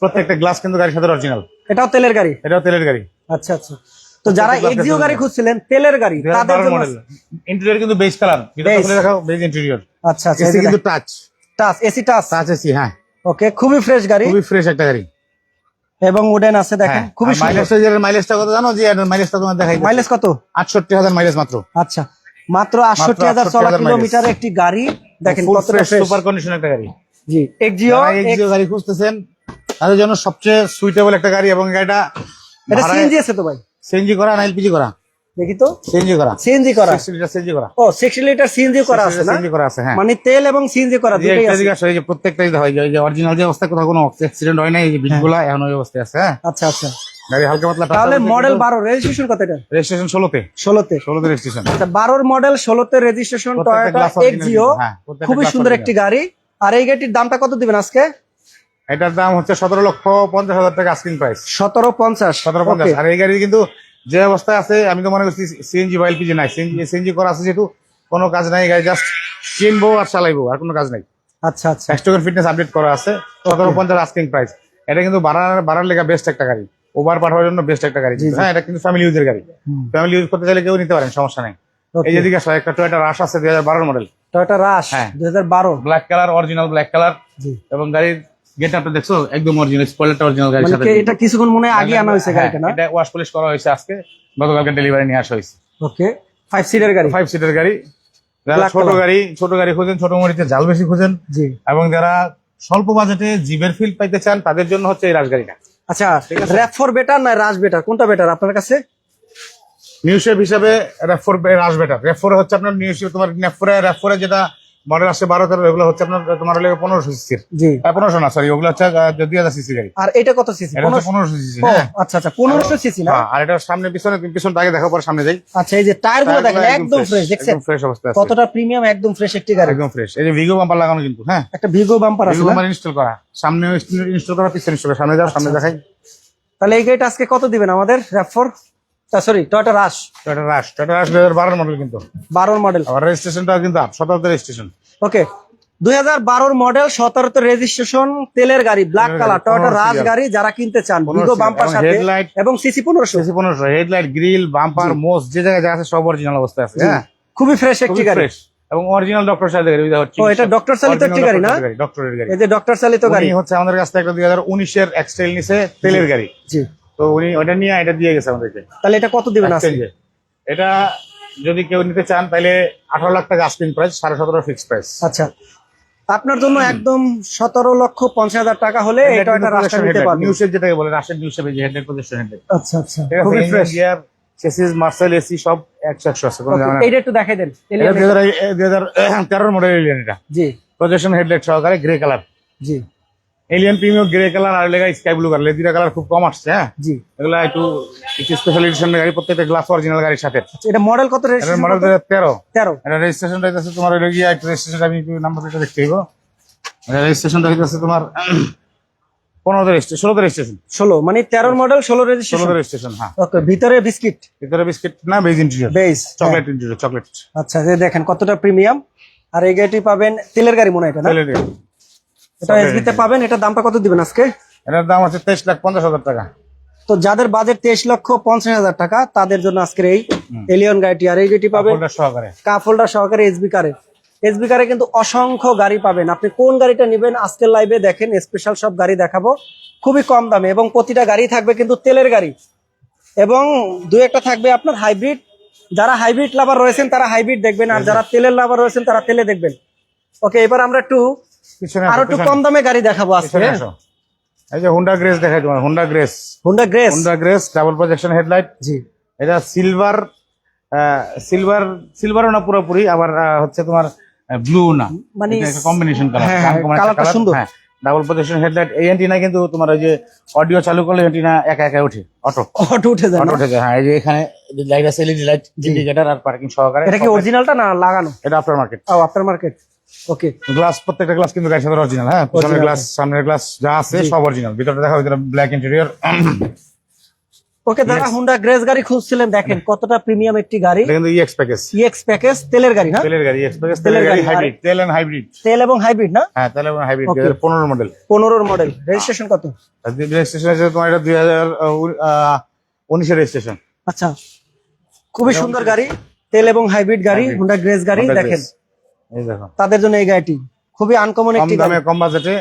প্রত্যেকটা গ্লাস কিন্তু গাড়ির সাথে অরিজিনাল। এটাও তেলের গাড়ি। এটাও তেলের গাড়ি। আচ্ছা আচ্ছা, তো যারা এক্সিও গাড়ি খুঁজছিলেন তেলের গাড়ি তাদের জন্য। মডেল ইন্টেরিয়র কিন্তু বেজ কালার, ভিতরে খুলে দেখাও, বেজ ইন্টেরিয়র। আচ্ছা আচ্ছা, এসি কিন্তু touch touch, AC touch. Touch AC. হ্যাঁ, ওকে, খুবই ফ্রেশ গাড়ি খুবই ফ্রেশ একটা গাড়ি এবং উডেন আছে দেখেন, খুবই সুন্দর। মাইলেজটা কত জানো? যে মাইলেজটা তোমার দেখাই, মাইলেজ কত? 68,000 মাইলেজ মাত্র। আচ্ছা, মাত্র 68,000 চলা 68,000 কিলোমিটার একটি গাড়ি দেখেন, ফুল কতটা ফ্রেশ ফ্রেশ। সুপার কন্ডিশন একটা গাড়ি। জি, এক্সিও। এক্সিও গাড়ি খুঁজতেছেন তাদের জন্য সবচেয়ে সুইটেবল একটা গাড়ি। এবং গাড়িটা এটা সিএনজি আছে তো ভাই? সিএনজি করা না এলপিজি করা? দেখি তো, সিএনজি করা। সিএনজি করা। 60 লিটার সিএনজি করা। ও 60 লিটার সিএনজি করা আছে না? সিএনজি করা আছে। হ্যাঁ, মানে তেল এবং সিএনজি করা দুটোই আছে। এই যে প্রত্যেকটাই হয় যে অরিজিনাল যে অবস্থা, কোথাও কোনো অ্যাক্সিডেন্ট হয় না। এই যে বিটগুলা এখন ওই অবস্থায় আছে। হ্যাঁ, আচ্ছা আচ্ছা, গাড়ি হালকা পাতলা। তাহলে মডেল 12, রেজিস্ট্রেশন কত এটা? রেজিস্ট্রেশন 16তে। 16তে। 16তে রেজিস্ট্রেশন। আচ্ছা, 12 মডেল 16তে রেজিস্ট্রেশন, প্রত্যেকটা টয়োটা glass original এক্সিও। কিন্তু। হ্যাঁ, প্রত্যেকটা খুবই glass সুন্দর original। একটি গাড়ি। আর এই গাড়িটির দামটা কত দিবেন আজকে? এটার দাম হচ্ছে 17,50,000 টাকা আস্কিং প্রাইস। 1750। 1750। আর এই গাড়ি কিন্তু যে অবস্থায় আছে আমি তো মনে করছি সিএনজি বা এলপিজি নাই, সিএনজি করা আছে যেহেতু কোনো কাজ নাই, গাড়ি জাস্ট কিনবো আর চালাইবো, আর কোনো কাজ নাই। আচ্ছা আচ্ছা। স্টকের ফিটনেস আপডেট করা আছে। 1750 আস্কিং প্রাইস। এটা কিন্তু বাড়ার লেগে বেস্ট একটা গাড়ি, ওভার পাঠানোর জন্য বেস্ট একটা গাড়ি। হ্যাঁ, এটা কিন্তু ফ্যামিলি ইউজের গাড়ি, ফ্যামিলি ইউজ করতে চাইলে কেউ নিতে পারেন, সমস্যা নেই। এই যেদিকে আসলে একটা টয়োটা রাশ আছে 2012 মডেল, টয়োটা রাশ হ্যাঁ। 2012, black colour, original black colour. এবং গাড়ির গেট আপটা দেখছো একদম অরিজিনাল, স্পয়লারটা অরিজিনাল গাড়ির মানে সাথে। কি এটা কিছুক্ষণ মনে হয় আগে আনা হয়েছে গাড়িটা না? এটা ওয়াশ পলিশ করা হয়েছে আজকে, গতকালকে ডেলিভারি নিয়ে আসা হয়েছে। ওকে, 5 সিটের গাড়ি, 5 সিটের গাড়ি। যারা Black ছোট color। গাড়ি খোঁজেন, ছোট গাড়িতে জাল বেশি খোঁজেন, জি। এবং যারা স্বল্প বাজেটে জিপের ফিল পাইতে চান তাদের জন্য হচ্ছে এই রাশ গাড়িটা। আচ্ছা, RAV4 বেটার না রাশ বেটার, কোনটা বেটার আপনার কাছে? নিউ শেপ হিসাবে RAV4 রাশ বেটার। RAV4 হচ্ছে আপনার নিউ শেপ, তোমার RAV4 যেটা মডেল আসছে 12-13, এগুলো হচ্ছে আপনার তোমার হলে 1500 সিসির। জি। 1500 না, সরি, ওগুলো হচ্ছে 2000 সিসি গাড়ি। আর এটা কত সিসি? এটা হচ্ছে 1500 সিসি। ও হ্যাঁ, আচ্ছা আচ্ছা, 1500 সিসি না? আর এটা সামনে পিছনটা আগে দেখো, পরে সামনে যাই। আচ্ছা, এই যে টায়ার গুলো দেখেন একদম ফ্রেশ, দেখছেন ফ্রেশ অবস্থায় আছে, কতটা প্রিমিয়াম, একদম ফ্রেশ একটি গাড়ি, একদম ফ্রেশ। এই যে ভিগো বাম্পার লাগানো কিন্তু, হ্যাঁ, একটা ভিগো বাম্পার আছে ভিগো না? বাম্পার ইনস্টল করা, সামনে ইনস্টল করা, পিছনে ইনস্টল করা। সামনে যাও, সামনে দেখাই। তাহলে এই গাড়িটা আজকে কত দিবেন আমাদের? RAV4, সরি টয়োটা রাশ টয়োটা রাশ 2012 মডেল কিন্তু, 12 মডেল। আবার রেজিস্ট্রেশনটা কিন্তু 17 রেজিস্ট্রেশন। ওকে, 2012 মডেল, 17 রেজিস্ট্রেশন, তেলের গাড়ি, ব্ল্যাক কালার, টয়োটা রাশ গাড়ি। যারা কিনতে চান ভিগো বাম্পার সাথে হেডলাইট এবং CC 1500, headlight, grill, bumper, most যে জায়গায় যা আছে সব অরিজিনাল অবস্থায় আছে। হ্যাঁ, খুবই ফ্রেশ একটি গাড়ি, ফ্রেশ এবং অরিজিনাল ডক্টর সাথে গাড়ি। ও এটা ডক্টর চালিত একটি গাড়ি না? ডক্টরের গাড়ি। এই যে ডক্টর চালিত গাড়ি উনি হচ্ছে আমাদের কাছ থেকে একটা 2019 এর এক্সটেল নিছে, তেলের গাড়ি। জি। তো উনি ওটা নিয়ে এটা দিয়ে গেছে আমাদেরকে। তাহলে এটা কত দিবেন আজকে? Exchange এ। এটা যদি কেউ নিতে চান তাহলে 18 লাখ টাকা আস্কিং প্রাইস, 17.5 ফিক্স প্রাইস। আচ্ছা, আপনার জন্য একদম 17,50,000 টাকা হলে এটা একটা রাস্তা নিতে পারবেন। নিউ শেপ যেটাকে বলে, রাশের নিউ শেপ, এই যে হেডলাইট পজিশন হেডলাইট। আচ্ছা আচ্ছা, ঠিক আছে, খুবই fresh. Gear, chassis, Marcel, AC সব 100 আছে, কোনো ঝামেলা নেই। এইটা একটু দেখাই দেন। এটা 2013 মডেল এলিয়ন, এটা জি প্রজেকশন হেডলাইট সহকারে, গ্রে কালার। জি এলিয়ন প্রিমিয়াম গ্রে কালার, আর লেগা স্কাই ব্লু কালার, এই দুইটা কালার খুব কম আসছে। হ্যাঁ, জি। এগুলা একটু স্পেশাল এডিশনের গাড়ি, প্রত্যেকটা গ্লাস অরিজিনাল গাড়ির সাথে। এটা মডেল কত? এটার মডেল 13। 13। এটা রেজিস্ট্রেশনটা হইতাছে তোমার হলো গিয়া, একটু রেজিস্ট্রেশনটা আমি একটু নাম্বার প্লেটটা দেখতে হইব। এটা রেজিস্ট্রেশনটা হইতাছে তোমার 15 রেজিস্ট্রেশন, 16 রেজিস্ট্রেশন। 16 মানে 13 মডেল, 16 রেজিস্ট্রেশন। 16 রেজিস্ট্রেশন, হ্যাঁ। ওকে, ভিতরে বিস্কিট, ভিতরে বিস্কিট না, beige interior, beige chocolate interior, chocolate. আচ্ছা, যে দেখেন কতটা প্রিমিয়াম। আর এই গাড়িটি পাবেন তেলের গাড়ি মনে হয় এটা না? তেলের গাড়ি। এটা এসবি তে পাবেন। এটা দামটা কত দিবেন আজকে? এটার দাম আছে 23,50,000 টাকা। তো যাদের বাজেট 23,50,000 টাকা তাদের জন্য আজকের এই এলিয়ন গাড়িটি। আর এই গাড়িটি পাবেন ফোল্ডার সহকারে, কাপ হোল্ডার সহকারে এসবি কারে। এসবি কারে কিন্তু অসংখ্য গাড়ি পাবেন। আপনি কোন গাড়িটা নেবেন আজকের লাইভে দেখেন, স্পেশাল সব গাড়ি দেখাবো খুবই কম দামে, এবং প্রতিটা গাড়ি থাকবে কিন্তু তেলের গাড়ি, এবং দু একটা থাকবে আপনার হাইব্রিড। যারা হাইব্রিড লাভার রয়েছেন তারা হাইব্রিড দেখবেন, আর যারা তেলের লাভার রয়েছেন তারা তেলে দেখবেন। ওকে, এবার আমরা একটু পিছনে আরো একটু কম দামে গাড়ি দেখাবো আজকে। পিছনে আসো। এই যে হুন্ডা গ্রেস দেখাই তোমার, Honda Grace, Honda Grace, double projection headlight. জি। এটা সিলভারও না পুরোপুরি, আবার হচ্ছে তোমার ব্লু না, মানে এটা একটা কম্বিনেশন কালার, হ্যাঁ, কালারটা সুন্দর। হ্যাঁ, ডাবল প্রজেকশন হেডলাইট। এই অ্যান্টিনা কিন্তু তোমার ওই যে অডিও চালু করলে অ্যান্টিনা একা একা ওঠে, অটো উঠে যায় না? অটো উঠে যায়। হ্যাঁ, এই যে এখানে লাইট আছে, এলইডি লাইট, ইন্ডিকেটর আর পার্কিং সহকারে। এটা কি অরিজিনালটা না লাগানো? এটা আফটার মার্কেট। ও, আফটার মার্কেট। ওকে, গ্লাস, প্রত্যেকটা গ্লাস কিন্তু গাড়ির সাথে অরিজিনাল। হ্যাঁ, পিছনের গ্লাস, সামনের গ্লাস যা আছে সব অরিজিনাল। ভিতরটা দেখা, ভিতরে ব্ল্যাক ইন্টেরিয়র। ওকে, যারা হুন্ডা গ্রেস গাড়ি খুঁজছিলেন দেখেন কতটা প্রিমিয়াম একটি গাড়ি। এটা কিন্তু ইএক্স প্যাকেজ, ইএক্স প্যাকেজ, তেলের গাড়ি না? তেলের গাড়ি, ইএক্স প্যাকেজ তেলের গাড়ি, হাইব্রিড, তেল এন্ড হাইব্রিড, তেল এবং হাইব্রিড না? হ্যাঁ, তেল এবং hybrid. Okay. 2015 model, 15 model. Registration কত? রেজিস্ট্রেশন আছে তোমার, এটা 2019 এর রেজিস্ট্রেশন। আচ্ছা, খুবই সুন্দর গাড়ি, তেল এবং হাইব্রিড গাড়ি, Hybrid। হুন্ডা গ্রেস গাড়ি। Honda দেখেন Grace। এই দেখো, তাদের জন্য এই গাড়িটি খুবই আনকমন কম একটি গাড়ি। দামে, কম বাজেটে,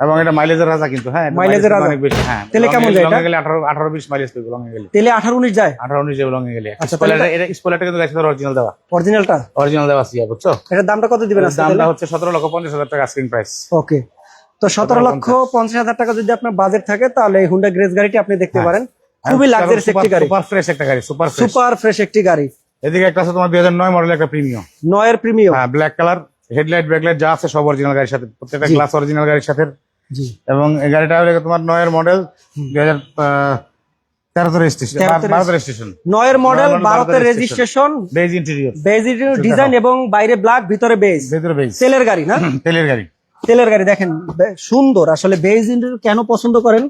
এবং এটা মাইলেজের রাজা কিন্তু। হ্যাঁ, এটা মাইলেজের রাজা। অনেক বেশি। হ্যাঁ, তেলে কেমন যায় এটা? লং এ গেলে 18-20 মাইলেজ পাবে, লং এ গেলে তেলে 18-19 যায়। 18-19 যাবে লং এ গেলে। আচ্ছা, স্পয়লার, এটা স্পয়লারটা কিন্তু গাড়ির সাথে অরিজিনাল দেওয়া, অরিজিনালটা অরিজিনাল দেওয়া আছে, বুঝছো? এটার দামটা কত দিবেন আজকে? দামটা হচ্ছে 17,50,000 টাকা আস্কিং প্রাইস। ওকে, তো 17,50,000 টাকা যদি আপনার বাজেট থাকে তাহলে এই হুন্ডা গ্রেস গাড়িটি আপনি দেখতে পারেন। খুবই লাক্সারিয়াস একটি গাড়ি, সুপার ফ্রেশ একটা গাড়ি, সুপার ফ্রেশ। সুপার ফ্রেশ একটি গাড়ি। এদিকে একটা আছে তোমার 2009 মডেল, একটা প্রিমিয়াম, 9 এর প্রিমিয়াম। হ্যাঁ, ব্ল্যাক কালার, হেডলাইট, ব্যাকলাইট যা আছে সব অরিজিনাল গাড়ির সাথে, প্রত্যেকটা জি। গ্লাস অরিজিনাল গাড়ির সাথে। জি। এবং এই গাড়িটা হলো তোমার 9 এর মডেল, 2013 রেজিস্ট্রেশন, 12 রেজিস্ট্রেশন। 9 এর মডেল, 12 তে registration। Registration, beige interior, beige design এবং বাইরে ব্ল্যাক, ভিতরে বেজ। ভেতরে বেজ, তেলের গাড়ি না? তেলের গাড়ি। তেলের গাড়ি দেখেন সুন্দর আসলে বেজ ইন্টেরিয়র কেন পছন্দ করেন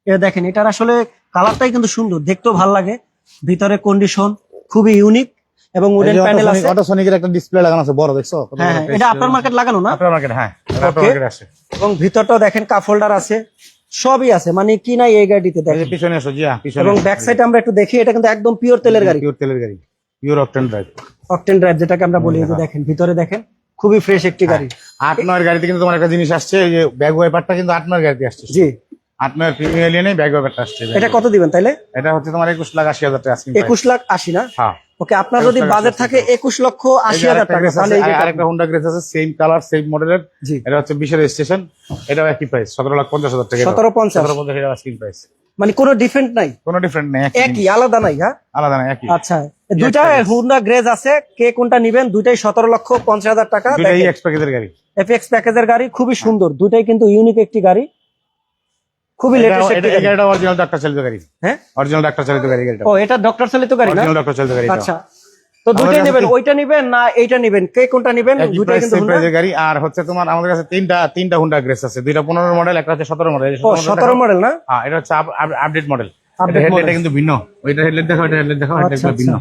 এটা দেখেন, এটার আসলে কালারটাই কিন্তু সুন্দর, দেখতেও ভালো লাগে। ভিতরে কন্ডিশন খুবই ইউনিক এবং উডেন প্যানেল আছে। অটোসনিকের একটা ডিসপ্লে লাগানো আছে বড়, দেখছো? হ্যাঁ হ্যাঁ, এটা আপনার মার্কেট লাগানো না? আপনার মার্কেট, হ্যাঁ আপনার Okay. মার্কেট আসে। এবং ভিতরটাও দেখেন কাপ হোল্ডার আছে, সবই আছে, মানে কি নাই এই গাড়িতে এই যে দেখেন। পিছনে আসো জি, হ্যাঁ পিছনে। এবং ব্যাক সাইডে আমরা একটু দেখি, এটা কিন্তু একদম পিওর তেলের গাড়ি, পিওর তেলের গাড়ি, pure octane drive. Octane drive যেটাকে আমরা বলি। এই যে দেখেন ভিতরে দেখেন খুবই ফ্রেশ একটি গাড়ি। 8-9 গাড়িতে কিন্তু তোমার একটা জিনিস আসছে, এই যে ব্যাগ ওয়াইপারটা কিন্তু 8-9 গাড়িতে আসছে। জি, 8-9 প্রিমিয়াম এলিয়নে ব্যাগ ওয়াইপারটা আসছে। এটা কত দিবেন তাইলে? এটা হচ্ছে তোমার 21,80,000 টাকা আস্কিং প্রাইস। 21,80,000 না? হ্যাঁ। ওকে, আপনার যদি 21,80,000 বাজেট থাকে 21,80,000 টাকা তাহলে এই যে আরেকটা হোন্ডা গ্রেস আছে, সেম কালার সেম মডেলের। জি, এটা হচ্ছে 20 এর রেজিস্ট্রেশন, এটাও একই প্রাইস 17,50,000 টাকা। 17,50,000 17,50,000 টাকা আস্কিং প্রাইস। মানে কোনো ডিফারেন্ট নাই, কোনো ডিফারেন্ট নেই, একই আলাদা নাই। হ্যাঁ, আলাদা না, একই। আচ্ছা, দুইটা হুন্ডা গ্রেজ আছে, কে কোনটা নিবেন? দুইটাই 17,50,000 টাকা। দুইটাই এক্স প্যাকেজের গাড়ি, এফএক্স প্যাকেজের গাড়ি, খুবই সুন্দর, দুইটাই কিন্তু ইউনিক একটি গাড়ি, খুবই লেটেস্ট একটি গাড়ি। এটা অরিজিনাল ডাক্তার চালিত গাড়ি। হ্যাঁ, অরিজিনাল ডাক্তার চালিত গাড়ি এটা। ও এটা ডক্টর চালিত গাড়ি না? অরিজিনাল ডাক্তার চালিত গাড়ি। আচ্ছা, তো দুইটাই নেবেন, ওইটা নিবেন না এইটা নেবেন, কে কোনটা নেবেন? দুইটাই কিন্তু সেম হুন্ডা। প্রাইজের গাড়ি। আর হচ্ছে তোমার আমাদের কাছে তিনটা হুন্ডা গ্রেস আছে, দুইটা 15 মডেল, একটা হচ্ছে 17 মডেল। ও 17 মডেল না? হ্যাঁ, এটা হচ্ছে আপডেট মডেল। Update হেডলাইটটা model। কিন্তু ভিন্ন, ওইটা হেডলাইট দেখো, এটা হেডলাইট দেখো, এটা আচ্ছা, একটু ভিন্ন।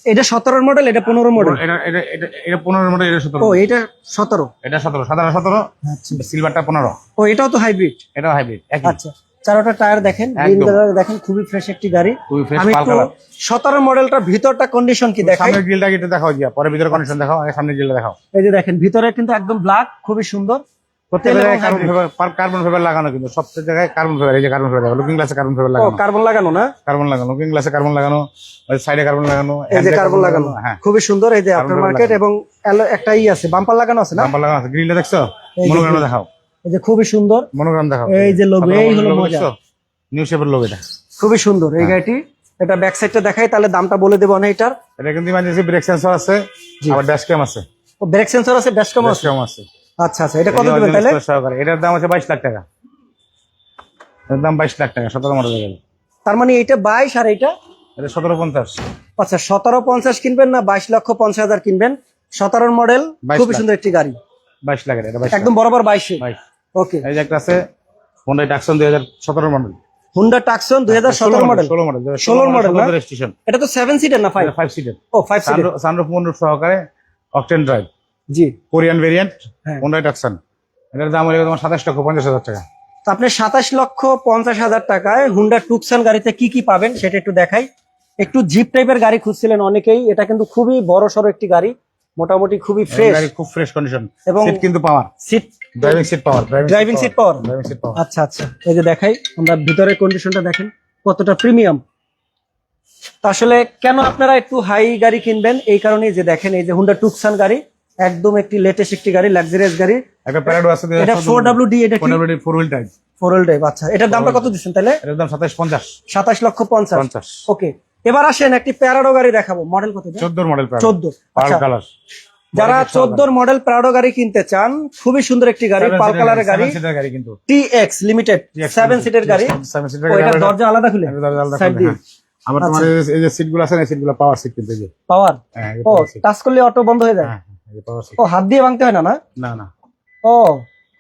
এটা 17 মডেল, এটা 15 মডেল। এটা 15 মডেল, এটা 17। ও এটা 17। এটা 17, সাধারণ 17, আচ্ছা, সিলভারটা 15। ও এটাও তো হাইব্রিড। এটাও হাইব্রিড, একই। আচ্ছা, চারোটা টায়ার দেখেন, একদম। গ্রিন কালার দেখেন, খুবই ফ্রেশ একটি গাড়ি। খুবই fresh, আমি পাল একটু কালার। 17 মডেলটার ভিতরটা কন্ডিশন কি দেখাই। সামনের গ্রিলটা একটু দেখাও জিয়া, পরে ভিতরে কন্ডিশন দেখাও, আগে সামনের গ্রিলটা দেখাও। এই যে দেখেন ভিতরে কিন্তু একদম ব্ল্যাক, খুবই সুন্দর। প্রত্যেকটা তেল এবং জায়গায় কার্বন ফাইবার লাগানো, কিন্তু সবচেয়ে জায়গায় কার্বন ফাইবার। এই যে কার্বন ফাইবার, লুকিং গ্লাসে কার্বন ফাইবার ও লাগানো, কার্বন লাগানো না? কার্বন লাগানো, লুকিং গ্লাসে কার্বন লাগানো, ওই সাইডে কার্বন লাগানো, এই যে কার্বন লাগানো, হ্যাঁ খুবই সুন্দর। এই যে Carbon আপনার fiber মার্কেট লাগানো। এবং একটা আছে বাম্পার লাগানো আছে না? নাম্বার লাগানো আছে। গ্রিলটা দেখছো? এই যে মনোগ্রাম grill। দেখাও, এই যে খুবই সুন্দর, মনোগ্রাম দেখাও। এই যে logo, এই হলো মজা। নিউ শেপের লোগো এটা। খুবই সুন্দর এই হ্যাঁ। গাড়িটি। এটা ব্যাক সাইডটা দেখাই, তাহলে দামটা বলে দেবো না এটার। এটা কিন্তু ইমার্জেন্সি ব্রেক সেন্সর আছে, আবার ড্যাশ ক্যাম আছে। ও ব্রেক সেন্সর আছে, ড্যাশ ক্যাম ড্যাশ আছে। ক্যাম আছে। আচ্ছা আচ্ছা, এটা কত দিবেন তাহলে? সহকারে এটার দাম আছে 22 লাখ টাকা। এর দাম 22 লাখ টাকা, 17 মডেলের গাড়ি। তার মানে এটা 22 আর এটা? এটা 1750। আচ্ছা, 1750 কিনবেন না 22,50,000 কিনবেন? 17 মডেল, 22 খুবই লাখ। সুন্দর একটি গাড়ি, 22 লাখ এটা, 22 একদম বরাবর 22। 22। ওকে, এই যে একটা আছে Hyundai Tucson 2017 model. Honda Tucson 2017 model. 16 model, 16 model না? রেজিস্ট্রেশন। এটা তো 7 সিটার না 5? 5 সিটার। ও 5 সিটার। সানরুফ মুনরুফ সহকারে, অকটেন ড্রাইভ, জি, কোরিয়ান ভেরিয়েন্ট, হ্যাঁ। Hyundai Tucson। এটার দাম হলো তোমার 27,50,000 টাকা। তো আপনি 27,50,000 টাকায় হুন্ডা টুকসান গাড়িতে কি কি পাবেন সেটা একটু দেখাই। একটু জিপ টাইপের গাড়ি খুঁজছিলেন অনেকেই, এটা কিন্তু খুবই বড় সড়ো একটি গাড়ি, মোটামুটি খুবই ফ্রেশ গাড়ি খুব ফ্রেশ কন্ডিশন, এবং সিট কিন্তু power, seat, driving seat power, driving seat power. Driving seat power. আচ্ছা আচ্ছা, এই যে দেখাই আমরা ভিতরের কন্ডিশনটা দেখেন কতটা প্রিমিয়াম। আসলে কেন আপনারা একটু হাই গাড়ি কিনবেন, এই কারণেই যে দেখেন এই যে হুন্ডা টুকসান গাড়ি, একদম একটি লেটেস্ট একটি গাড়ি, লাক্সারিয়াস গাড়ি। একটা প্যারাডো আছে এটা 4WD, এটা কি 4WD 4 হুইল ড্রাইভ। 4 ড্রাইভ। আচ্ছা, এটার দামটা কত দিচ্ছেন তাহলে? এটার দাম 27,50। 27,50,000। ওকে, এবার আসেন একটি প্যারাডো গাড়ি দেখাবো। মডেল কত? 14 মডেল প্যারাডো, 14। পাল আচ্ছা, কালার। যারা 14 মডেল প্রাডো গাড়ি কিনতে চান, খুবই সুন্দর একটি গাড়ি, পাল কালারের গাড়ি, 7 সিটার গাড়ি কিন্তু TX লিমিটেড 7 সিটের গাড়ি। 7 সিটার ও, গাড়ি। এটা দরজা আলাদা খুলে এটা দরজা আলাদা সাইড করে, দিয়ে হ্যাঁ। আবার তোমার এই যে সিটগুলো আছে না, সিটগুলো পাওয়ার সিট কিন্তু, এই যে পাওয়ার। হ্যাঁ, এই ও, power seat। টাচ করলে অটো বন্ধ হয়ে যায়? হ্যাঁ, এই যে পাওয়ার সিট। ও, হাত দিয়ে ভাঙতে হয় না? না, না না, ও,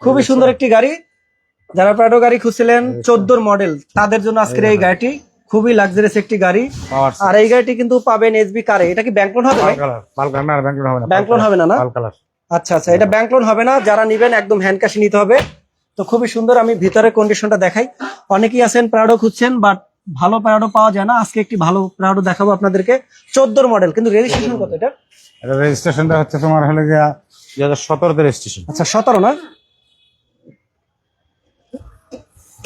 খুবই সুন্দর একটি গাড়ি। যারা প্রাডো গাড়ি খুঁজছিলেন 14 মডেল, তাদের জন্য আজকের এই গাড়িটি খুবই লাক্সারিয়াস একটি গাড়ি। পাওয়ার আর এই গাড়িটি কিন্তু পাবেন এসবি কারে। এটা কি ব্যাংক লোন হবে? পাল কালার, পাল কালার না, ব্যাংক লোন হবে না। ব্যাংক লোন হবে না? না, পাল কালার। আচ্ছা আচ্ছা, এটা ব্যাংক লোন হবে না, যারা নিবেন একদম হ্যান্ড ক্যাশে নিতে হবে। তো খুবই সুন্দর, আমি ভিতরের কন্ডিশনটা দেখাই। অনেকেই আছেন প্রাডো খুঁজছেন, বাট ভালো প্রাডো পাওয়া যায় না। আজকে একটি ভালো প্রাডো দেখাবো আপনাদেরকে, 14 মডেল, কিন্তু রেজিস্ট্রেশন কত এটা? এটা রেজিস্ট্রেশনটা হচ্ছে তোমার হলো গিয়া 2017 তে রেজিস্ট্রেশন। আচ্ছা, 17 না?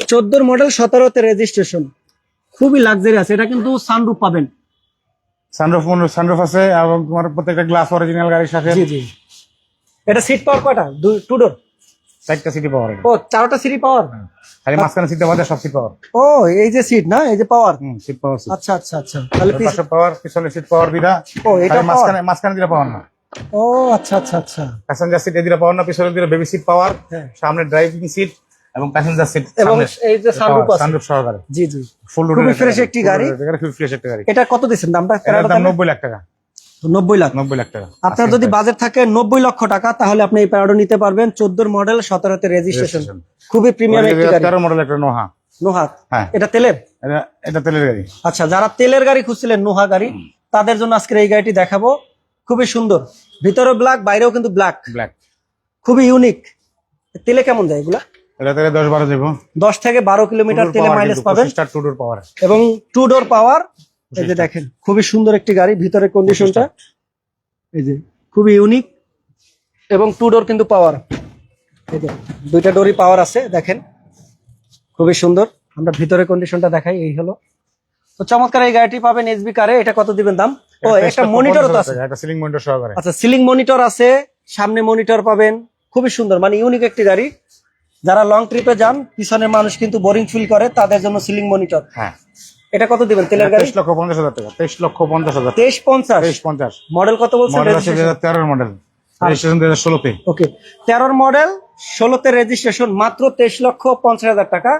14 মডেল, 17 তে রেজিস্ট্রেশন, খুবই লাক্সারি আছে। এটা কিন্তু সানরুফ পাবেন। সানরুফ আছে এবং তোমার প্রত্যেকটা গ্লাস অরিজিনাল গাড়ির সাথে। জি জি। এটা সিট পাওয়ার কয়টা? 2 ডোর? 4টা সিটি পাওয়ার। ও, 4টা সিট পাওয়ার। খালি মাঝখানে সিটটা বাদে সব সিট পাওয়ার। ও, এই যে সিট না, এই যে পাওয়ার। Seat power. আচ্ছা আচ্ছা আচ্ছা, তাহলে পাশে পাওয়ার, পিছনে সিট পাওয়ার দুইটা। ও, এটা খালি মাঝখানে দিলে পাওয়ার না। ও আচ্ছা আচ্ছা আচ্ছা। প্যাসেঞ্জার সিট এদিকে পাওয়ার না, পিছনে দিলে বেবি সিট পাওয়ার, হ্যাঁ। সামনে ড্রাইভিং সিট এবং প্যাসেঞ্জার সিট এবং এই যে সানরুফ আছে। সানরুফ সহকারে। জি জি, ফুল খুবই ফ্রেশ একটি গাড়ি। খুবই ফ্রেশ একটা গাড়ি। এটা কত দিচ্ছেন দামটা? এটার দাম 90 লাখ টাকা। 90 লাখ। 90 লাখ টাকা আপনার যদি বাজেট থাকে 90 লক্ষ টাকা তাহলে আপনি এই প্যারাডো নিতে পারবেন। 14 মডেল 17তে রেজিস্ট্রেশন, খুবই প্রিমিয়াম একটি গাড়ি। 13 মডেল একটা নোহা। নোহা, হ্যাঁ এটা তেলের? এটা তেলের গাড়ি। আচ্ছা, যারা তেলের গাড়ি খুঁজছিলেন নোহা গাড়ি, তাদের জন্য আজকের এই গাড়িটি দেখাবো। খুবই সুন্দর, ভিতরে ব্ল্যাক, বাইরেও কিন্তু ব্ল্যাক, খুবই ইউনিক। তেলে কেমন যায় এগুলা? এটা তেলে 10-12 যাবো। 10 থেকে 12 কিলোমিটার তেলে মাইলেজ পাবেন টু ডোর পাওয়ার এবং 2 ডোর পাওয়ার। এই যে দেখেন, খুবই সুন্দর একটি গাড়ি, ভিতরের কন্ডিশনটা এই যে খুবই ইউনিক এবং 2 ডোর কিন্তু পাওয়ার। এই যে দুইটা ডোরই পাওয়ার আছে, দেখেন খুবই সুন্দর। আমরা ভিতরের কন্ডিশনটা দেখাই। এই হলো তো চমৎকার এই গাড়িটি পাবেন এসবি কারে। এটা কত দিবেন দাম? ও, একটা মনিটরও তো আছে। একটা সিলিং মনিটর সহকারে। আচ্ছা, সিলিং মনিটর আছে, সামনে মনিটর পাবেন। খুবই সুন্দর, মানে ইউনিক একটি গাড়ি। যারা লং ট্রিপে যান, পিছনের মানুষ কিন্তু বোরিং ফিল করে, তাদের জন্য সিলিং মনিটর। হ্যাঁ, এটা কত দিবেন তেলের গাড়ি? 23,50,000 টাকা। 23,50,000। 23,50,000 মডেল কত বলছেন? মডেল আছে 2013 মডেল, রেজিস্ট্রেশন 2016 তে। ওকে, 13 মডেল 16তে রেজিস্ট্রেশন, মাত্র 23,50,000 টাকা।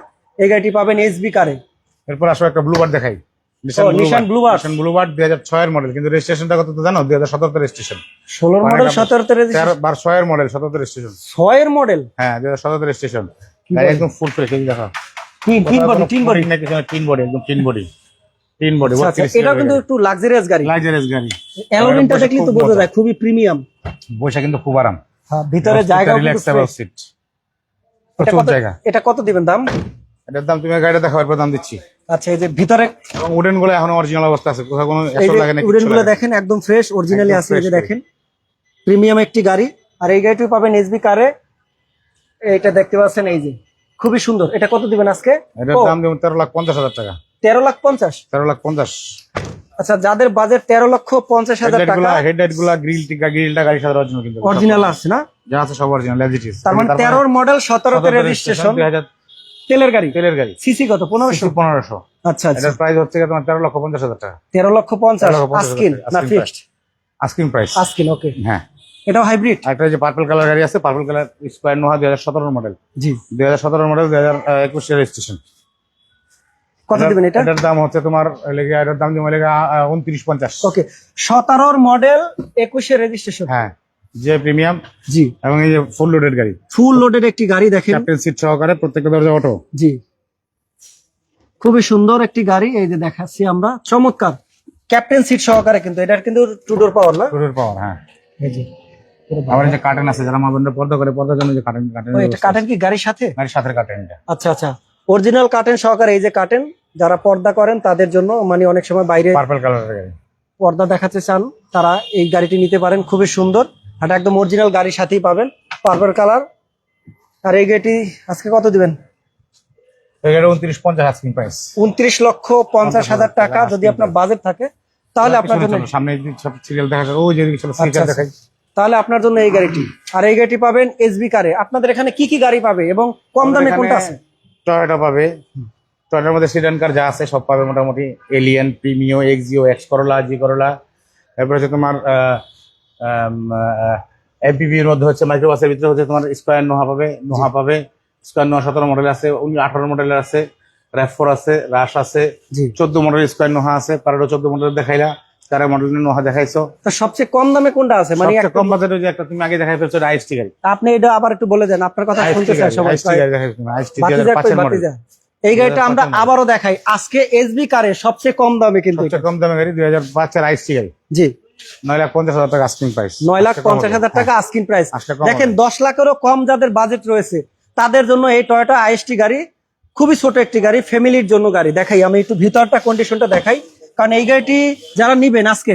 এই গাড়িটি পাবেন এসবি কারে। এরপর আসো একটা ব্লুবার্ড দেখাই। নিশান ব্লুবার্ড। নিশান ব্লুবার্ড 2006 এর মডেল, কিন্তু রেজিস্ট্রেশনটা কত তো জানো? 2017 তে রেজিস্ট্রেশন। 16 মডেল 17তে রেজিস্ট্রেশন, 6 এর মডেল 17 তে রেজিস্ট্রেশন। 6 এর মডেল? হ্যাঁ, 2017 তে রেজিস্ট্রেশন। গাড়ি একদম ফুল ফ্রেশ, এই দেখো। তিন বডি নাকি তিন বডি, একদম তিন বডি। আচ্ছা, এটা কিন্তু একটু লাক্সারিয়াস গাড়ি। লাক্সারিয়াস গাড়ি। অ্যালুমিনিয়ামটা দেখলেই তো বোঝা যায়, খুবই প্রিমিয়াম। বসে কিন্তু খুব আরাম। হ্যাঁ, ভিতরে জায়গা কিন্তু রিল্যাক্সেবল সিট। প্রচুর জায়গা। এটা কত দিবেন দাম? এটার দাম তুমি গাড়িটা দেখাও, এরপর দাম দিচ্ছি। আচ্ছা, এই যে ভিতরে এবং উডেন গুলো এখনো অরিজিনাল অবস্থা আছে, কোথাও কোনো এই এসব যে লাগে না। উডেন গুলো দেখেন একদম ফ্রেশ, অরিজিনালি আছে। এই যে দেখেন, প্রিমিয়াম একটি গাড়ি। আর এই গাড়িটি পাবেন এসবি কারে। এইটা দেখতে পাচ্ছেন, এই যে খুবই সুন্দর। এটা কত দিবেন আজকে? এটার দাম দেব 13,50,000 টাকা। 13,50,000? 13,50,000। আচ্ছা, যাদের বাজেট 13,50,000 টাকা, হেডলাইট গুলা, গ্রিলটা গাড়ির সাথে অরিজিনাল, কিন্তু অরিজিনাল আছে না? যা আছে সব অরিজিনাল, অ্যাজ ইট ইজ। তার মানে 13 মডেল 17তে রেজিস্ট্রেশন, 2000 তেলের গাড়ি। তেলের গাড়ি। সিসি কত? 1500? আচ্ছা আচ্ছা, এটার প্রাইস হচ্ছে তোমার 13,50,000 টাকা। 13,50,000 আস্কিন না ফিক্সড? Asking price. আস্কিন, ওকে। হ্যাঁ, এটাও হাইব্রিড? একটা যে পার্পল কালার গাড়ি আছে, purple colour square Noha 2017 model. জি, 2017 মডেল, 2021 রেজিস্ট্রেশন। কত দিবেন এটা? এটার দাম হচ্ছে তোমার এটার দাম দিবে 29,50। ওকে, 17 মডেল 21 রেজিস্ট্রেশন। হ্যাঁ, যে প্রিমিয়াম। জি, এবং এই যে ফুল লোডেড গাড়ি, ফুল লোডেড একটি গাড়ি দেখেন। ক্যাপ্টেন সিট সহকারে, প্রত্যেকটা দরজা অটো। জি, খুবই সুন্দর একটি গাড়ি। এই যে দেখাচ্ছি আমরা, চমৎকার ক্যাপ্টেন সিট সহকারে। কিন্তু এটার কিন্তু 2 ডোর পাওয়ার না? টুডোর পাওয়ার। হ্যাঁ, এই যে আবার এই যে কার্টেন আছে, যারা মা বোনরা পর্দা করে, পর্দার জন্য যে কার্টেন ও, এটা কার্টেন কি গাড়ির সাথে? গাড়ির সাথে কার্টেন। এটা আচ্ছা আচ্ছা, অরিজিনাল কার্টেন সহকারে। এই যে কার্টেন, যারা পর্দা করেন তাদের জন্য, মানে অনেক সময় বাইরে পার্পল কালারের গাড়ি, পর্দা দেখাতে চান, তারা এই গাড়িটি নিতে পারেন। খুবই সুন্দর, এটা একদম অরিজিনাল গাড়ির সাথেই পাবেন, পার্পল কালার। আর এই গাড়িটি আজকে কত দিবেন? এটা 29,50 আস্কিং প্রাইস। 29,50,000 টাকা। যদি আপনার বাজেট থাকে তাহলে আপনার জন্য, সামনে সব সিরিয়াল দেখা যায়, ওই যে সিরিয়াল দেখাই, তাহলে আপনার জন্য এই গাড়িটি। আর এই গাড়িটি পাবেন এসবি কারে। আপনাদের এখানে কি কি গাড়ি পাবে এবং কম দামে কোনটা আছে? টয়োটা পাবে, টয়োটার মধ্যে সিডান কার যা আছে সব পাবে মোটামুটি। Allion, Premio, Axio, X Corolla, G Corolla. এরপর হচ্ছে তোমার এমপিভি এর মধ্যে হচ্ছে মাইক্রোবাসের ভিতরে হচ্ছে তোমার স্কয়ার নোহা পাবে। স্কয়ার নোহা 17 মডেল আছে, 18 মডেলের আছে, RAV4 আছে, রাশ আছে, 14 মডেল স্কয়ার নোহা আছে। প্যারাডো 14 মডেল দেখাইলা, 4 মডেলের নোহা দেখাইছো। তো সবচেয়ে কম দামে কোনটা আছে? মানে সবচেয়ে কম বাজেটের যে একটা তুমি আগে দেখাই ফেলছো, আইএসটি গাড়ি। আপনি এটা আবার একটু বলে দেন, আপনার কথা শুনতে চাই সবাই। আইএসটি গাড়ি দেখাইছো, আইএসটি বাতি যাক, 2005 এর বাতি মডেল। যাক। এই গাড়িটা আমরা আবারও দেখাই আজকে এসবি কারে সবচেয়ে কম দামে, কিন্তু সবচেয়ে কম দামে গাড়ি 2005 এর আইএসটি গাড়ি। জি, 9,50,000 টাকা আস্কিং প্রাইস। 9,50,000 টাকা আস্কিন প্রাইস। আজকে কম দেখেন, হবে। 10 লাখেরও কম যাদের বাজেট রয়েছে তাদের জন্য এই টয়োটা আইএসটি গাড়ি খুবই ছোট একটি গাড়ি, ফ্যামিলির জন্য গাড়ি। দেখাই আমি একটু ভিতরটা, কন্ডিশনটা দেখাই, কারণ এই গাড়িটি যারা নিবেন আজকে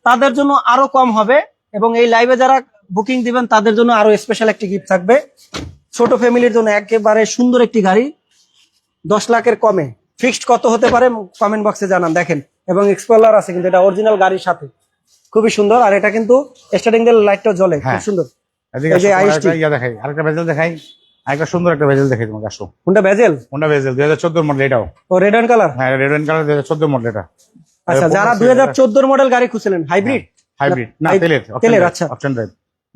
তাদের জন্য আরো কম হবে। এবং এই লাইভে যারা বুকিং দিবেন তাদের জন্য আরো স্পেশাল একটি গিফট থাকবে। ছোট ফ্যামিলির জন্য একেবারে সুন্দর একটি গাড়ি, 10 লাখের কমে। ফিক্সড কত হতে পারে কমেন্ট বক্সে জানান। দেখেন, এবং এক্সপ্লোরার আছে, কিন্তু এটা অরিজিনাল গাড়ির সাথে, খুবই সুন্দর। আর এটা কিন্তু স্টার্টিং এর লাইটটাও জ্বলে, খুব সুন্দর। এদিকে এই যে আইএসটি দেখাই, আরেকটা ভেজেল দেখাই, আরেকটা সুন্দর একটা ভেজেল দেখাই তোমাকে। আসো, কোনটা বেজেল? Honda bezel 2014 model. এটাও ও রেড অ্যান্ড কালার। হ্যাঁ, রেড এন্ড কালার 2014 মডেল। এটা আচ্ছা, যারা 2014 মডেল গাড়ি খুঁজছিলেন, হাইব্রিড না তেলের, আচ্ছা, অপশন ড্রাইভ।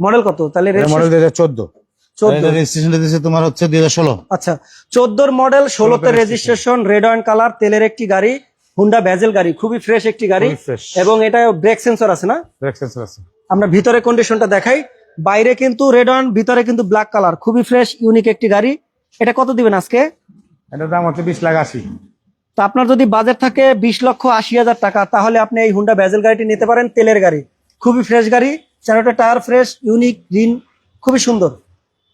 মডেল কত তাহলে? মডেল 2014। 14 রেজিস্ট্রেশনটা দিয়েছে তোমার হচ্ছে 2016। আচ্ছা, 14 মডেল 16তে রেজিস্ট্রেশন, রেড অ্যান্ড কালার, তেলের একটি গাড়ি। হুন্ডা ভেজেল গাড়ি, খুবই ফ্রেশ একটি গাড়ি, খুবই fresh। এবং এটা ব্রেক সেন্সর আছে না? ব্রেক সেন্সর আছে। আমরা ভিতরে কন্ডিশনটা দেখাই। বাইরে কিন্তু রেড অন, ভিতরে কিন্তু ব্ল্যাক কালার, খুবই ফ্রেশ ইউনিক একটি গাড়ি। এটা কত দিবেন আজকে? এটার দাম হচ্ছে 20,80,000। তো আপনার যদি বাজেট থাকে 20,80,000 টাকা, তাহলে আপনি এই হুন্ডা ভেজেল গাড়িটি নিতে পারেন। তেলের গাড়ি, খুবই ফ্রেশ গাড়ি, চারোটা টায়ার ফ্রেশ, ইউনিক, গ্রিন, খুবই সুন্দর।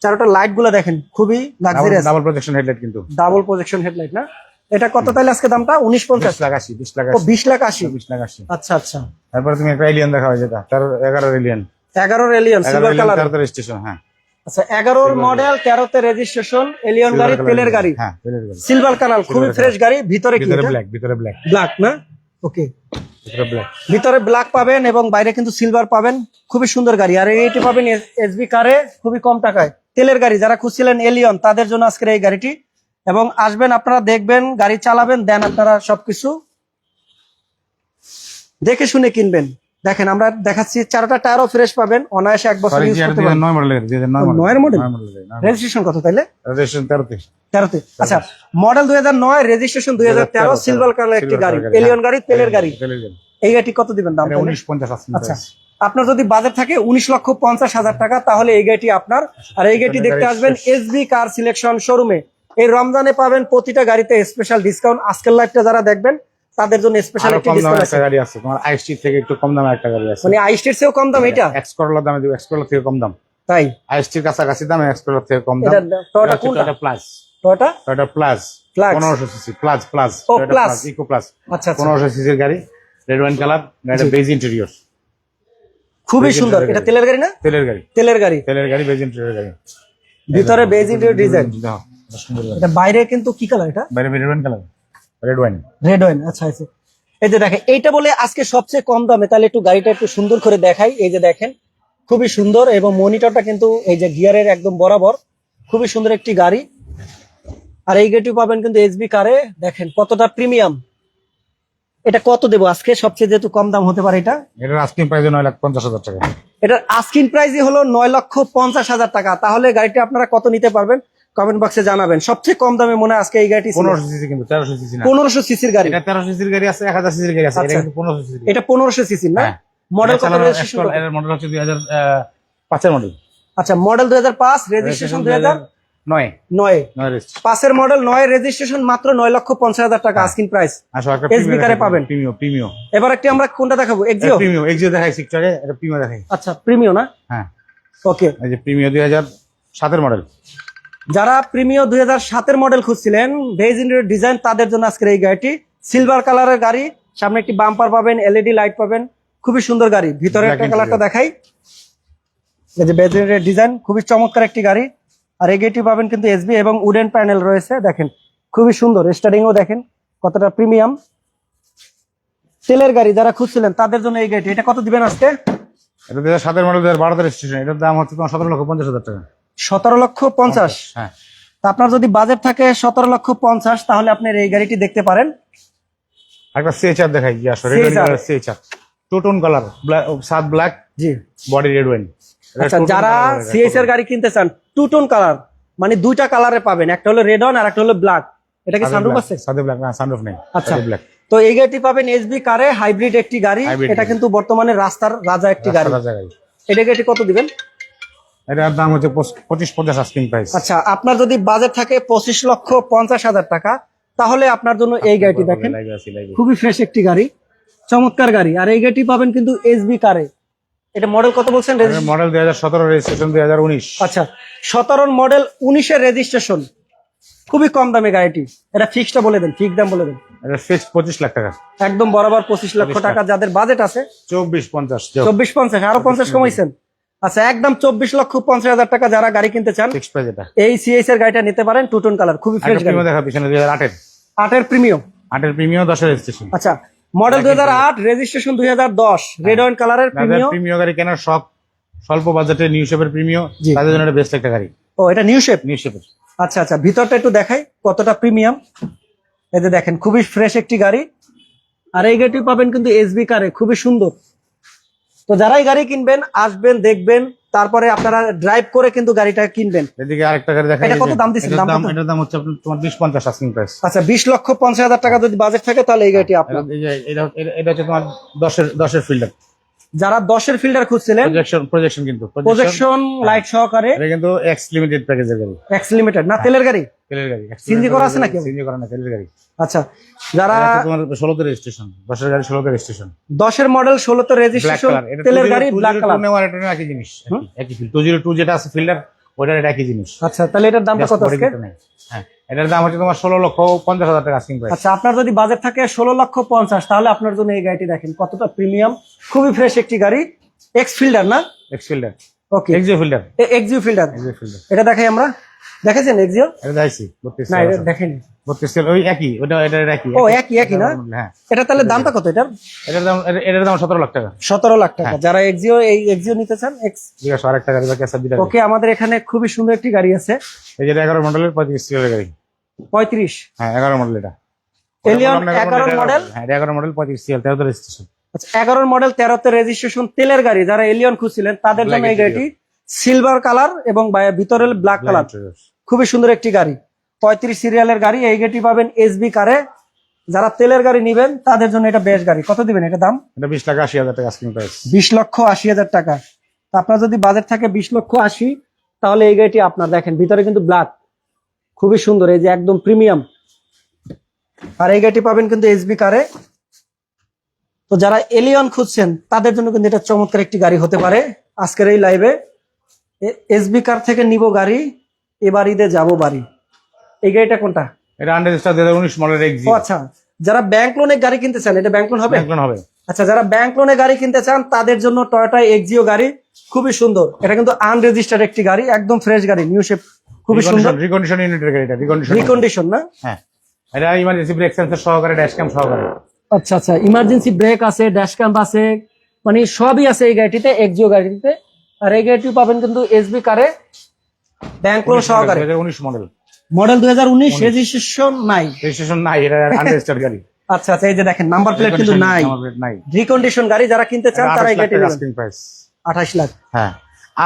চারোটা লাইট গুলো দেখেন, খুবই লাক্সারিয়াস, ডাবল প্রজেকশন হেডলাইট কিন্তু। ডাবল প্রজেকশন হেডলাইট না? এটা কত তাহলে আজকে দামটা? 19,50,000। 20,80,000, ও 20,80,000। 20,80,000। আচ্ছা আচ্ছা। তারপরে তুমি একটা এলিয়ন দেখা হয়, যেটা 11 এলিয়ন। 11 এলিয়ন সিলভার কালার। রেজিস্ট্রেশন। হ্যাঁ, আচ্ছা, 11 মডেল, 13তে রেজিস্ট্রেশন, এলিয়ন গাড়ি, তেলের গাড়ি, হ্যাঁ, তেলের গাড়ি। সিলভার কালার, খুবই ফ্রেশ গাড়ি। ভিতরে কি? ভিতরে ব্ল্যাক, ভিতরে ব্ল্যাক, ব্ল্যাক না? ওকে, ভিতরে ব্ল্যাক। ভিতরে ব্ল্যাক পাবেন এবং বাইরে কিন্তু সিলভার পাবেন। খুবই সুন্দর গাড়ি। আর এইটি পাবেন এসবি কারে, খুবই কম টাকায়। তেলের গাড়ি যারা খুঁজছিলেন এলিয়ন, তাদের জন্য আজকের এই গাড়িটি। এবং আসবেন, আপনারা দেখবেন, গাড়ি চালাবেন, দেন আপনারা সবকিছু দেখে শুনে কিনবেন। দেখেন আমরা দেখাচ্ছি, চারটা টায়ারও ফ্রেশ পাবেন, অনায়াসে 1 বছর ইউজ করতে পারবেন। 9 মডেলের, 2009 9 মডেল। 9 মডেলের। রেজিস্ট্রেশন কত তাইলে? রেজিস্ট্রেশন 13তে। 13তে। আচ্ছা, মডেল 2009, রেজিস্ট্রেশন 2013, সিলভার কালার একটি গাড়ি, এলিয়ন গাড়ি, তেলের গাড়ি। তেলের গাড়ি। এই গাড়িটি কত দিবেন দাম? 19,50,000 আসছে। আচ্ছা, আপনার যদি বাজেট থাকে 19,50,000 টাকা, তাহলে এই গাড়িটি আপনার। আর এই গাড়িটি দেখতে আসবেন এসবি কার সিলেকশন শোরুমে। এই রমজানে পাবেন প্রতিটা গাড়িতে স্পেশাল ডিসকাউন্ট। আজকের লাইভটা যারা দেখবেন তাদের জন্য স্পেশাল আরো একটি কম দামে ডিসকাউন্ট একটা আছে। গাড়ি আছে তোমার, আইএসটি থেকে একটু কম দামে একটা গাড়ি আছে। মানে আইস্টের চেয়েও কম দাম এটা? এক্স করলার দামে দিব, এক্স করলার থেকে কম দাম। তাই? আইএসটির কাছাকাছি দাম, এক্স করলার থেকে কম দাম। এটা টয়োটা কোনটা? Toyota plus. Toyota Toyota plus Plus? 1500 CC plus, plus ও, Plus। Eco plus. আচ্ছা আচ্ছা, 1500 সিসির গাড়ি, রেড ওয়াইন কালার, গাড়িটা বেজ ইন্টেরিয়র। খুবই বেজ সুন্দর। ইন্টেরিয়র এটা তেলের গাড়ি না? তেলের গাড়ি, তেলের গাড়ি, তেলের গাড়ি, বেজ ইন্টেরিয়র গাড়ি। ভিতরে বেজ ইন্টেরিয়র ডিজাইন। দাও, সুন্দর গাড়ি। এটা বাইরে কিন্তু কি কালার? এটা বাইরে red wine colour, red wine. Red wine. আচ্ছা আচ্ছা। এই যে দেখেন, এইটা বলে আজকে সবচেয়ে কম দামে, তাহলে একটু গাড়িটা একটু সুন্দর করে দেখাই। এই যে দেখেন, খুবই সুন্দর, এবং মনিটরটা কিন্তু এই যে গিয়ারের একদম বরাবর, খুবই সুন্দর একটি গাড়ি। আর এই গাড়িটি পাবেন কিন্তু এসবি কারে। দেখেন কতটা প্রিমিয়াম। এটা কত দেবো আজকে সবচেয়ে যেহেতু কম দাম হতে পারে? এটা এটার আস্কিং প্রাইস 9,50,000 টাকা। এটার আস্কিং প্রাইসই হলো 9,50,000 টাকা। তাহলে গাড়িটা আপনারা কত নিতে পারবেন কমেন্ট বক্সে জানাবেন। সবচেয়ে কম দামে মনে হয় আজকে এই গাড়িটি 1500 সিসি, কিন্তু 1300 সিসি না। 1500 সিসির গাড়ি। এটা 1300 সিসির গাড়ি আছে, 1000 সিসির গাড়ি আছে, এটা আচ্ছা। কিন্তু 1500 সিসি। এটা 1500 সিসির না? হ্যাঁ। মডেল এটা কত? চালানোর রেজিস্ট্রেশন কত? এর মডেল হচ্ছে 2005 এর মডেল। আচ্ছা, মডেল 2005, রেজিস্ট্রেশন 2009। 9 রেজিস্ট্রেশন। 5-এর মডেল, 9 রেজিস্ট্রেশন, মাত্র 9,50,000 টাকা আস্কিং প্রাইস। আসো একটা SB কারে পাবেন। প্রিমিয়াম। এবার একটি আমরা কোনটা দেখাবো? এক্সিও। এক্সিও দেখাইছি একটু আগে, এটা প্রিমিয়াম দেখাই। আচ্ছা, প্রিমিও না? হ্যাঁ, ওকে। এই যে প্রিমিয়াম 2007 এর মডেল। যারা প্রিমিও 2007-এর মডেল খুঁজছিলেন, বেজ ইন্টেরিয়র ডিজাইন, তাদের জন্য আজকের এই গাড়িটি। সিলভার কালারের গাড়ি, সামনে একটি বাম্পার পাবেন, এলইডি লাইট পাবেন, খুবই সুন্দর গাড়ি। ভিতরে Black একটা interior। কালারটা দেখাই। এই যে বেজ ইন্টেরিয়র ডিজাইন, খুবই চমৎকার একটি গাড়ি। আর এই গাড়িটি পাবেন কিন্তু এসবি, এবং উডেন প্যানেল রয়েছে। দেখেন খুবই সুন্দর, স্টারিংও দেখেন কতটা প্রিমিয়াম। তেলের গাড়ি যারা খুঁজছিলেন তাদের জন্য এই গাড়িটি। এটা কত দিবেন আজকে? এটা 2007 এর মডেল, 2012 এর রেজিস্ট্রেশন। এটার দাম হচ্ছে তোমার 17,50,000 টাকা। 17,50,000। হ্যাঁ, তা আপনার যদি বাজেট থাকে 17,50,000, তাহলে আপনি এই গাড়িটি দেখতে পারেন। একটা সিএচআর দেখাই কি আসলে, red wine colour CHR, two tone colour, সাত ব্ল্যাক, জি। Body red wine. আচ্ছা, যারা সিএস এর গাড়ি কিনতে চান, টু টোন কালার, মানে দুইটা কালারে পাবেন, একটা হলো রেড অন আর একটা হলো ব্ল্যাক। এটা কি সানরুফ আছে? সাদে ব্ল্যাক না, সানরুফ নেই। আচ্ছা, ব্ল্যাক। তো এই গাড়িটি পাবেন এসবি কারে, হাইব্রিড একটি গাড়ি। Hybrid এটা গাড়ি। কিন্তু বর্তমানে রাস্তার রাজা একটি গাড়ি। এটা গাড়িটি কত দিবেন? এটার দাম হচ্ছে 25,50 আস্কিং প্রাইস। আচ্ছা, আপনার যদি বাজেট থাকে 25,50,000 টাকা, তাহলে আপনার জন্য এই গাড়িটি দেখেন, খুবই ফ্রেশ একটি গাড়ি, চমৎকার গাড়ি। আর এই গাড়িটি পাবেন কিন্তু এসবি কারে। এটা মডেল কত বলছেন? Model 2017, registration 2019। আচ্ছা, 17 মডেল, 19-এর রেজিস্ট্রেশন, খুবই কম দামে গাড়িটি। এটা ফিক্সটা বলে দেন, ফিক্স দাম বলে দেন। এটা ফিক্সড 25 লাখ টাকা। একদম বরাবর 25 লক্ষ টাকা। যাদের বাজেট আছে 24,50 24,50, আরো 50 কমাইছেন। আচ্ছা, একদম 24,50,000 টাকা যারা গাড়ি কিনতে চান, ফিক্সড প্রাইস এটা। এই সিএস এর গাড়িটা নিতে পারেন। টু টোন কালার, খুবই ফ্রেশ একটা গাড়ি। প্রিমিয়াম দেখা পিছনে 2008 এর। 8-এর প্রিমিয়াম। 8 এর প্রিমিয়াম, 10 এর রেজিস্ট্রেশন। আচ্ছা, মডেল 2008, রেজিস্ট্রেশন 2010, রেড ওয়াইন কালারের প্রিমিয়াম। প্রিমিয়াম গাড়ি কেনার শখ, স্বল্প বাজেটে নিউ শেপের প্রিমিয়াম, জি। তাদের জন্য এটা বেস্ট একটা গাড়ি। ও, এটা নিউ শেপ। নিউ শেপের। আচ্ছা আচ্ছা, ভিতরটা একটু দেখাই কতটা প্রিমিয়াম। এই যে দেখেন, খুবই ফ্রেশ একটি গাড়ি। আর এই গাড়িটি পাবেন কিন্তু এসবি কারে, খুবই সুন্দর। তো যারাই গাড়ি কিনবেন আসবেন, দেখবেন, তারপরে আপনারা ড্রাইভ করে কিন্তু গাড়িটা কিনবেন। এদিকে আরেকটা গাড়ি দেখা এটা কত দাম দিচ্ছেন? দাম কত? এটার দাম হচ্ছে আপনার তোমার 20-50 আস্কিং প্রাইস। আচ্ছা, 20,50,000 টাকা যদি বাজেট থাকে তাহলে এই গাড়িটি আপনার। এটা হচ্ছে তোমার 10-এর ফিল্ডার, যারা 10-এর ফিল্ডার খুঁজছিলেন, প্রজেকশন কিন্তু প্রজেকশন লাইট সহকারে, এটা কিন্তু এক্স লিমিটেড প্যাকেজের গাড়ি। এক্স লিমিটেড না তেলের গাড়ি? তেলের গাড়ি। সিএনজি করা আছে নাকি? সিএনজি করা না, তেলের গাড়ি। আচ্ছা, যারা তোমার 16তে রেজিস্ট্রেশন, 10-এর গাড়ি 16তে রেজিস্ট্রেশন, 10-এর মডেল 16তে রেজিস্ট্রেশন, তেলের গাড়ি, ব্ল্যাক কালার। নেওয়ার এটা একই জিনিস, একই ফিল্ড। 202 যেটা আছে ফিল্ডার, ওটার এটা একই জিনিস। আচ্ছা, তাহলে এটার দামটা কত আজকে? হ্যাঁ, এটার দাম হচ্ছে তোমার 16,50,000 টাকা আস্কিং প্রাইস। আচ্ছা, আপনার যদি বাজেট থাকে 16,50,000, তাহলে আপনার জন্য এই গাড়িটি দেখেন কতটা প্রিমিয়াম, খুবই ফ্রেশ একটি গাড়ি। এক্স ফিল্ডার না? X Fielder, okay, Axio Fielder, Axio Fielder. Axio Fielder এটা দেখাই আমরা, দেখেছেন এক্সিও? এটা দেখাইছি 32 না, এটা দেখেনি। 32 ওই একই, ওটা এটা একই। ও, একই না? হ্যাঁ, এটা তাহলে দামটা কত এটার? এটার দাম 17 লাখ টাকা। 17 লাখ টাকা। যারা এক্সিও, এই এক্সিও নিতে চান, এক্স। ঠিক আছে, আরেকটা গাড়ি বাকি আছে দুইটা। ওকে, আমাদের এখানে খুবই সুন্দর একটি গাড়ি আছে, এই যে 11 মডেলের 35 সিরিয়ালের গাড়ি। 35? হ্যাঁ, 11 মডেল এটা। এলিয়ন 11 মডেল। হ্যাঁ, 11 মডেল 35 সিরিয়াল, 13তে রেজিস্ট্রেশন। আচ্ছা, 11 মডেল 13তে রেজিস্ট্রেশন, তেলের গাড়ি। যারা এলিয়ন খুঁজছিলেন তাদের জন্য এই গাড়িটি সিলভার কালার এবং ভিতরে ব্ল্যাক কালার, খুবই সুন্দর একটি গাড়ি। 35 সিরিয়ালের গাড়ি, এই গাড়িটি পাবেন এসবি কারে। যারা তেলের গাড়ি নিবেন তাদের জন্য এটা বেস্ট গাড়ি। কত দিবেন এটা দাম? এটা 20,80,000 টাকা আস্কিং প্রাইস। 20,80,000 টাকা। আপনার যদি বাজেট থাকে 20,80,000, তাহলে এই গাড়িটি আপনার। দেখেন ভিতরে কিন্তু ব্ল্যাক, খুবই সুন্দর, এই যে একদম প্রিমিয়াম। আর এই গাড়িটি পাবেন কিন্তু এসবি কারে। তো যারা এলিয়ন খুঁজছেন তাদের জন্য কিন্তু এটা চমৎকার একটি গাড়ি হতে পারে। আজকের এই লাইভে এসবি কার থেকে নিব গাড়ি, এবার ঈদে যাবো বাড়ি। এই গাড়িটা কোনটা? এটা আনরেজিস্টার্ড 2019 মডেলের এক্সি। ও আচ্ছা, যারা ব্যাংক লোনে গাড়ি কিনতে চান, এটা ব্যাংক লোন হবে? ব্যাংক লোন হবে। আচ্ছা, যারা ব্যাংক লোনে গাড়ি কিনতে চান তাদের জন্য টয়োটা এক্সিও গাড়ি, খুবই সুন্দর। এটা কিন্তু আনরেজিস্টার্ড একটি গাড়ি, একদম ফ্রেশ গাড়ি, নিউ শেপ, খুবই সুন্দর। রিকন্ডিশন ইউনিটের গাড়ি, এটা রিকন্ডিশন না? হ্যাঁ, এটা ইমার্জেন্সি ব্রেক সেন্সর সহকারে, ড্যাশ ক্যাম সহকারে। আচ্ছা আচ্ছা, ইমার্জেন্সি ব্রেক আছে, ড্যাশ ক্যাম্প আছে, মানে সবই আছে এই গাড়িটিতে, এক্সিও গাড়িটিতে। আর এই গাড়িটি পাবেন কিন্তু এসবি কারে, ব্যাংক লোন সহকারে। 2019 মডেল, মডেল 2019, রেজিস্ট্রেশন নাই। রেজিস্ট্রেশন নাই, এটা আনরেজিস্টার্ড গাড়ি। আচ্ছা আচ্ছা, এই যে দেখেন নাম্বার প্লেট কিন্তু নাই, রিকন্ডিশন গাড়ি। যারা কিনতে চান তারা এই গাড়িটি নেবেন। Asking price 28 lakh. হ্যাঁ,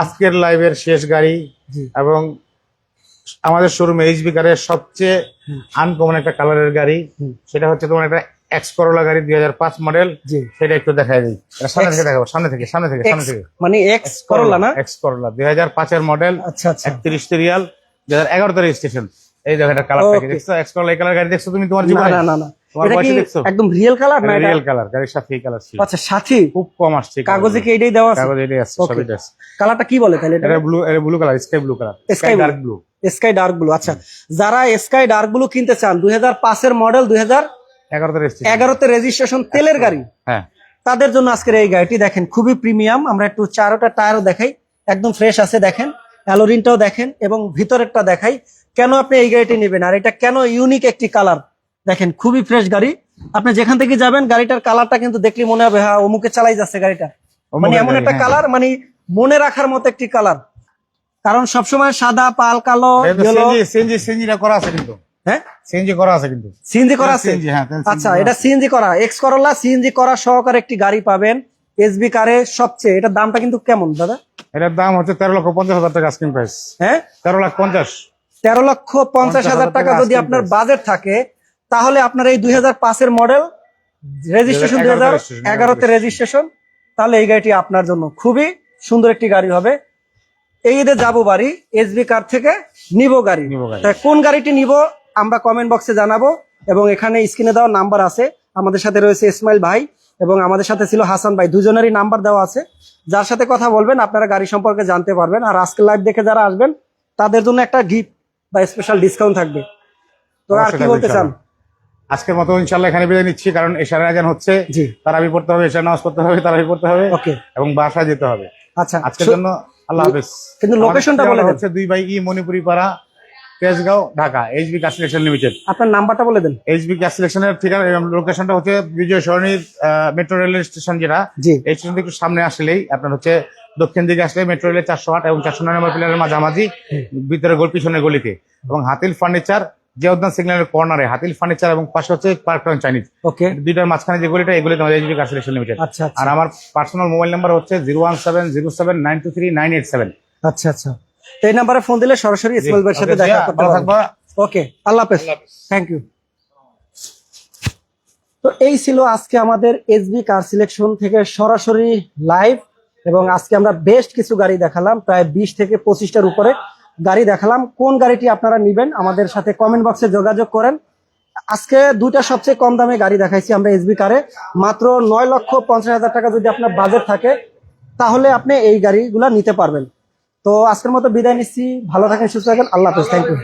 আজকের লাইভের শেষ গাড়ি এবং আমাদের শোরুমে এইচবি কারের সবচেয়ে আনকমন একটা কালারের গাড়ি, সেটা হচ্ছে তোমার একটা এক্স করোলা গাড়ি 2005 মডেল। সেটা একটু দেখাই দিই, সামনে থেকে দেখাবো, সামনে থেকে। মানে এক্স করোলা না? এক্স করোলা 2005 এর মডেল। আচ্ছা আচ্ছা, 31 সিরিয়াল, 2011 রেজিস্ট্রেশন। এই দেখো এটা কালারটা কি দেখছো? এক্স করোলা এই কালার গাড়ি দেখছো তুমি তোমার জীবনে? না না না, তোমার এটা কি বয়সে দেখছো? একদম রিয়েল কালার না? এটা রিয়েল কালার, গাড়ির সাথে এই কালার ছিল। আচ্ছা, সাথী খুব কম আসছে কাগজে কি এটাই দেওয়া আছে? কাগজে এটাই আছে, সবই আছে। কালারটা কি বলে তাহলে? এটা blue colour, sky blue colour, sky dark blue, sky dark blue. আচ্ছা, যারা স্কাই ডার্ক ব্লু কিনতে চান, 2005 এর মডেল, 2011তে রেজিস্ট্রেশন, তেলের গাড়ি, হ্যাঁ, তাদের জন্য আজকের এই গাড়িটি দেখেন, খুবই প্রিমিয়াম। আমরা একটু চারোটা টায়ারও দেখাই, একদম ফ্রেশ আছে। দেখেন অ্যালোরিনটাও দেখেন এবং ভিতরেরটা দেখাই, কেন আপনি এই গাড়িটি নেবেন আর এটা কেন ইউনিক একটি কালার। দেখেন খুবই ফ্রেশ গাড়ি, আপনি যেখান থেকে যাবেন গাড়িটার কালারটা কিন্তু দেখলে মনে হবে হ্যাঁ অমুকে চালাই যাচ্ছে গাড়িটা। মানে এমন একটা কালার, মানে মনে রাখার মতো একটি কালার, কারণ সবসময় সাদা, পাল কালো, সিএনজি করা আছে কিন্তু। হ্যাঁ, সিএনজি করা আছে কিন্তু। সিএনজি করা আছে? আচ্ছা, এটা সিএনজি করা, এক্স করোলা সিএনজি করা সহকারে একটি গাড়ি পাবেন এসবি কারে। সবচেয়ে এটার দামটা কিন্তু কেমন দাদা? এটার দাম হচ্ছে 13,50,000 টাকা আস্কিং প্রাইস। হ্যাঁ, 13,50,000। 13,50,000 টাকা যদি আপনার বাজেট থাকে, তাহলে আপনার এই 2005 এর মডেল, রেজিস্ট্রেশন 2011তে রেজিস্ট্রেশন, তাহলে এই গাড়িটি আপনার জন্য খুবই সুন্দর একটি গাড়ি হবে। এই ঈদে যাবো বাড়ি, এসবি কার থেকে নিব গাড়ি। কোন গাড়িটি নিব আমরা কমেন্ট বক্সে জানাবো, এবং এখানে স্ক্রিনে দেওয়া নাম্বার আছে। আমাদের সাথে রয়েছে ইসমাইল ভাই এবং আমাদের সাথে ছিল হাসান ভাই, দুজনেরই নাম্বার দেওয়া আছে। যার সাথে কথা বলবেন আপনারা গাড়ি সম্পর্কে জানতে পারবেন। আর আজকে লাইভ দেখে যারা আসবেন তাদের জন্য একটা গিফট বা স্পেশাল ডিসকাউন্ট থাকবে। তো আর কি বলতে চান? আজকের মতো ইনশাআল্লাহ এখানে বিদায় নিচ্ছি, কারণ এশারের আজান হচ্ছে, তারাবি পড়তে হবে, এশার নামাজ পড়তে হবে, তারাবি পড়তে হবে, ওকে, এবং বাসায় যেতে হবে। আচ্ছা, আজকের জন্য আল্লাহ হাফেজ। কিন্তু লোকেশনটা বলে দেন। হচ্ছে 2 বাই ই মণিপুরি পাড়া, তেজগাঁও, ঢাকা, এইচবি কার সিলেকশন লিমিটেড। আপনার নাম্বারটা বলে দেন। এইচবি কার সিলেকশনের ঠিকানা, লোকেশনটা হচ্ছে বিজয় সরণির মেট্রো রেল স্টেশন, যেটা এই স্টেশন থেকে একটু সামনে আসলেই আপনার হচ্ছে দক্ষিণ দিকে আসলে মেট্রো রেলের 408 এবং 409 নম্বর পিলারের মাঝামাঝি, ভিতরে পিছনের গলিতে, এবং হাতিল ফার্নিচার জিয়াউদ্দিন সিগন্যালের কর্নারে হাতিল ফার্নিচার এবং পাশে হচ্ছে পার্ক টাউন চাইনিজ। ওকে, দুইটার মাঝখানে যে গলিটা, এগুলি তোমাদের এসবি কার সিলেকশন লিমিটেড। আচ্ছা আচ্ছা আর আমার পার্সোনাল মোবাইল নাম্বার হচ্ছে 01707923987। আচ্ছা আচ্ছা। তো এই নাম্বারে ফোন দিলে সরাসরি ইসমাইল ভাইয়ের সাথে দেখা করতে ভালো পারবেন। থাকবা। ওকে, আল্লাহ হাফেজ, থ্যাংক ইউ। তো এই ছিল আজকে আমাদের এসবি কার সিলেকশন থেকে সরাসরি লাইভ, এবং আজকে আমরা বেস্ট কিছু গাড়ি দেখালাম, প্রায় 20 থেকে 25টার উপরে গাড়ি দেখালাম। কোন গাড়িটি আপনারা নেবেন আমাদের সাথে কমেন্ট বক্সে যোগাযোগ করেন। আজকে দুইটা সবচেয়ে কম দামে গাড়ি দেখাইছি আমরা এসবি কারে, মাত্র 9,50,000 টাকা যদি আপনার বাজেট থাকে তাহলে আপনি এই গাড়িগুলা নিতে পারবেন। তো আজকের মতো বিদায় নিচ্ছি, ভালো থাকেন, সুস্থ থাকেন, আল্লাহ হাফেজ, থ্যাংক ইউ।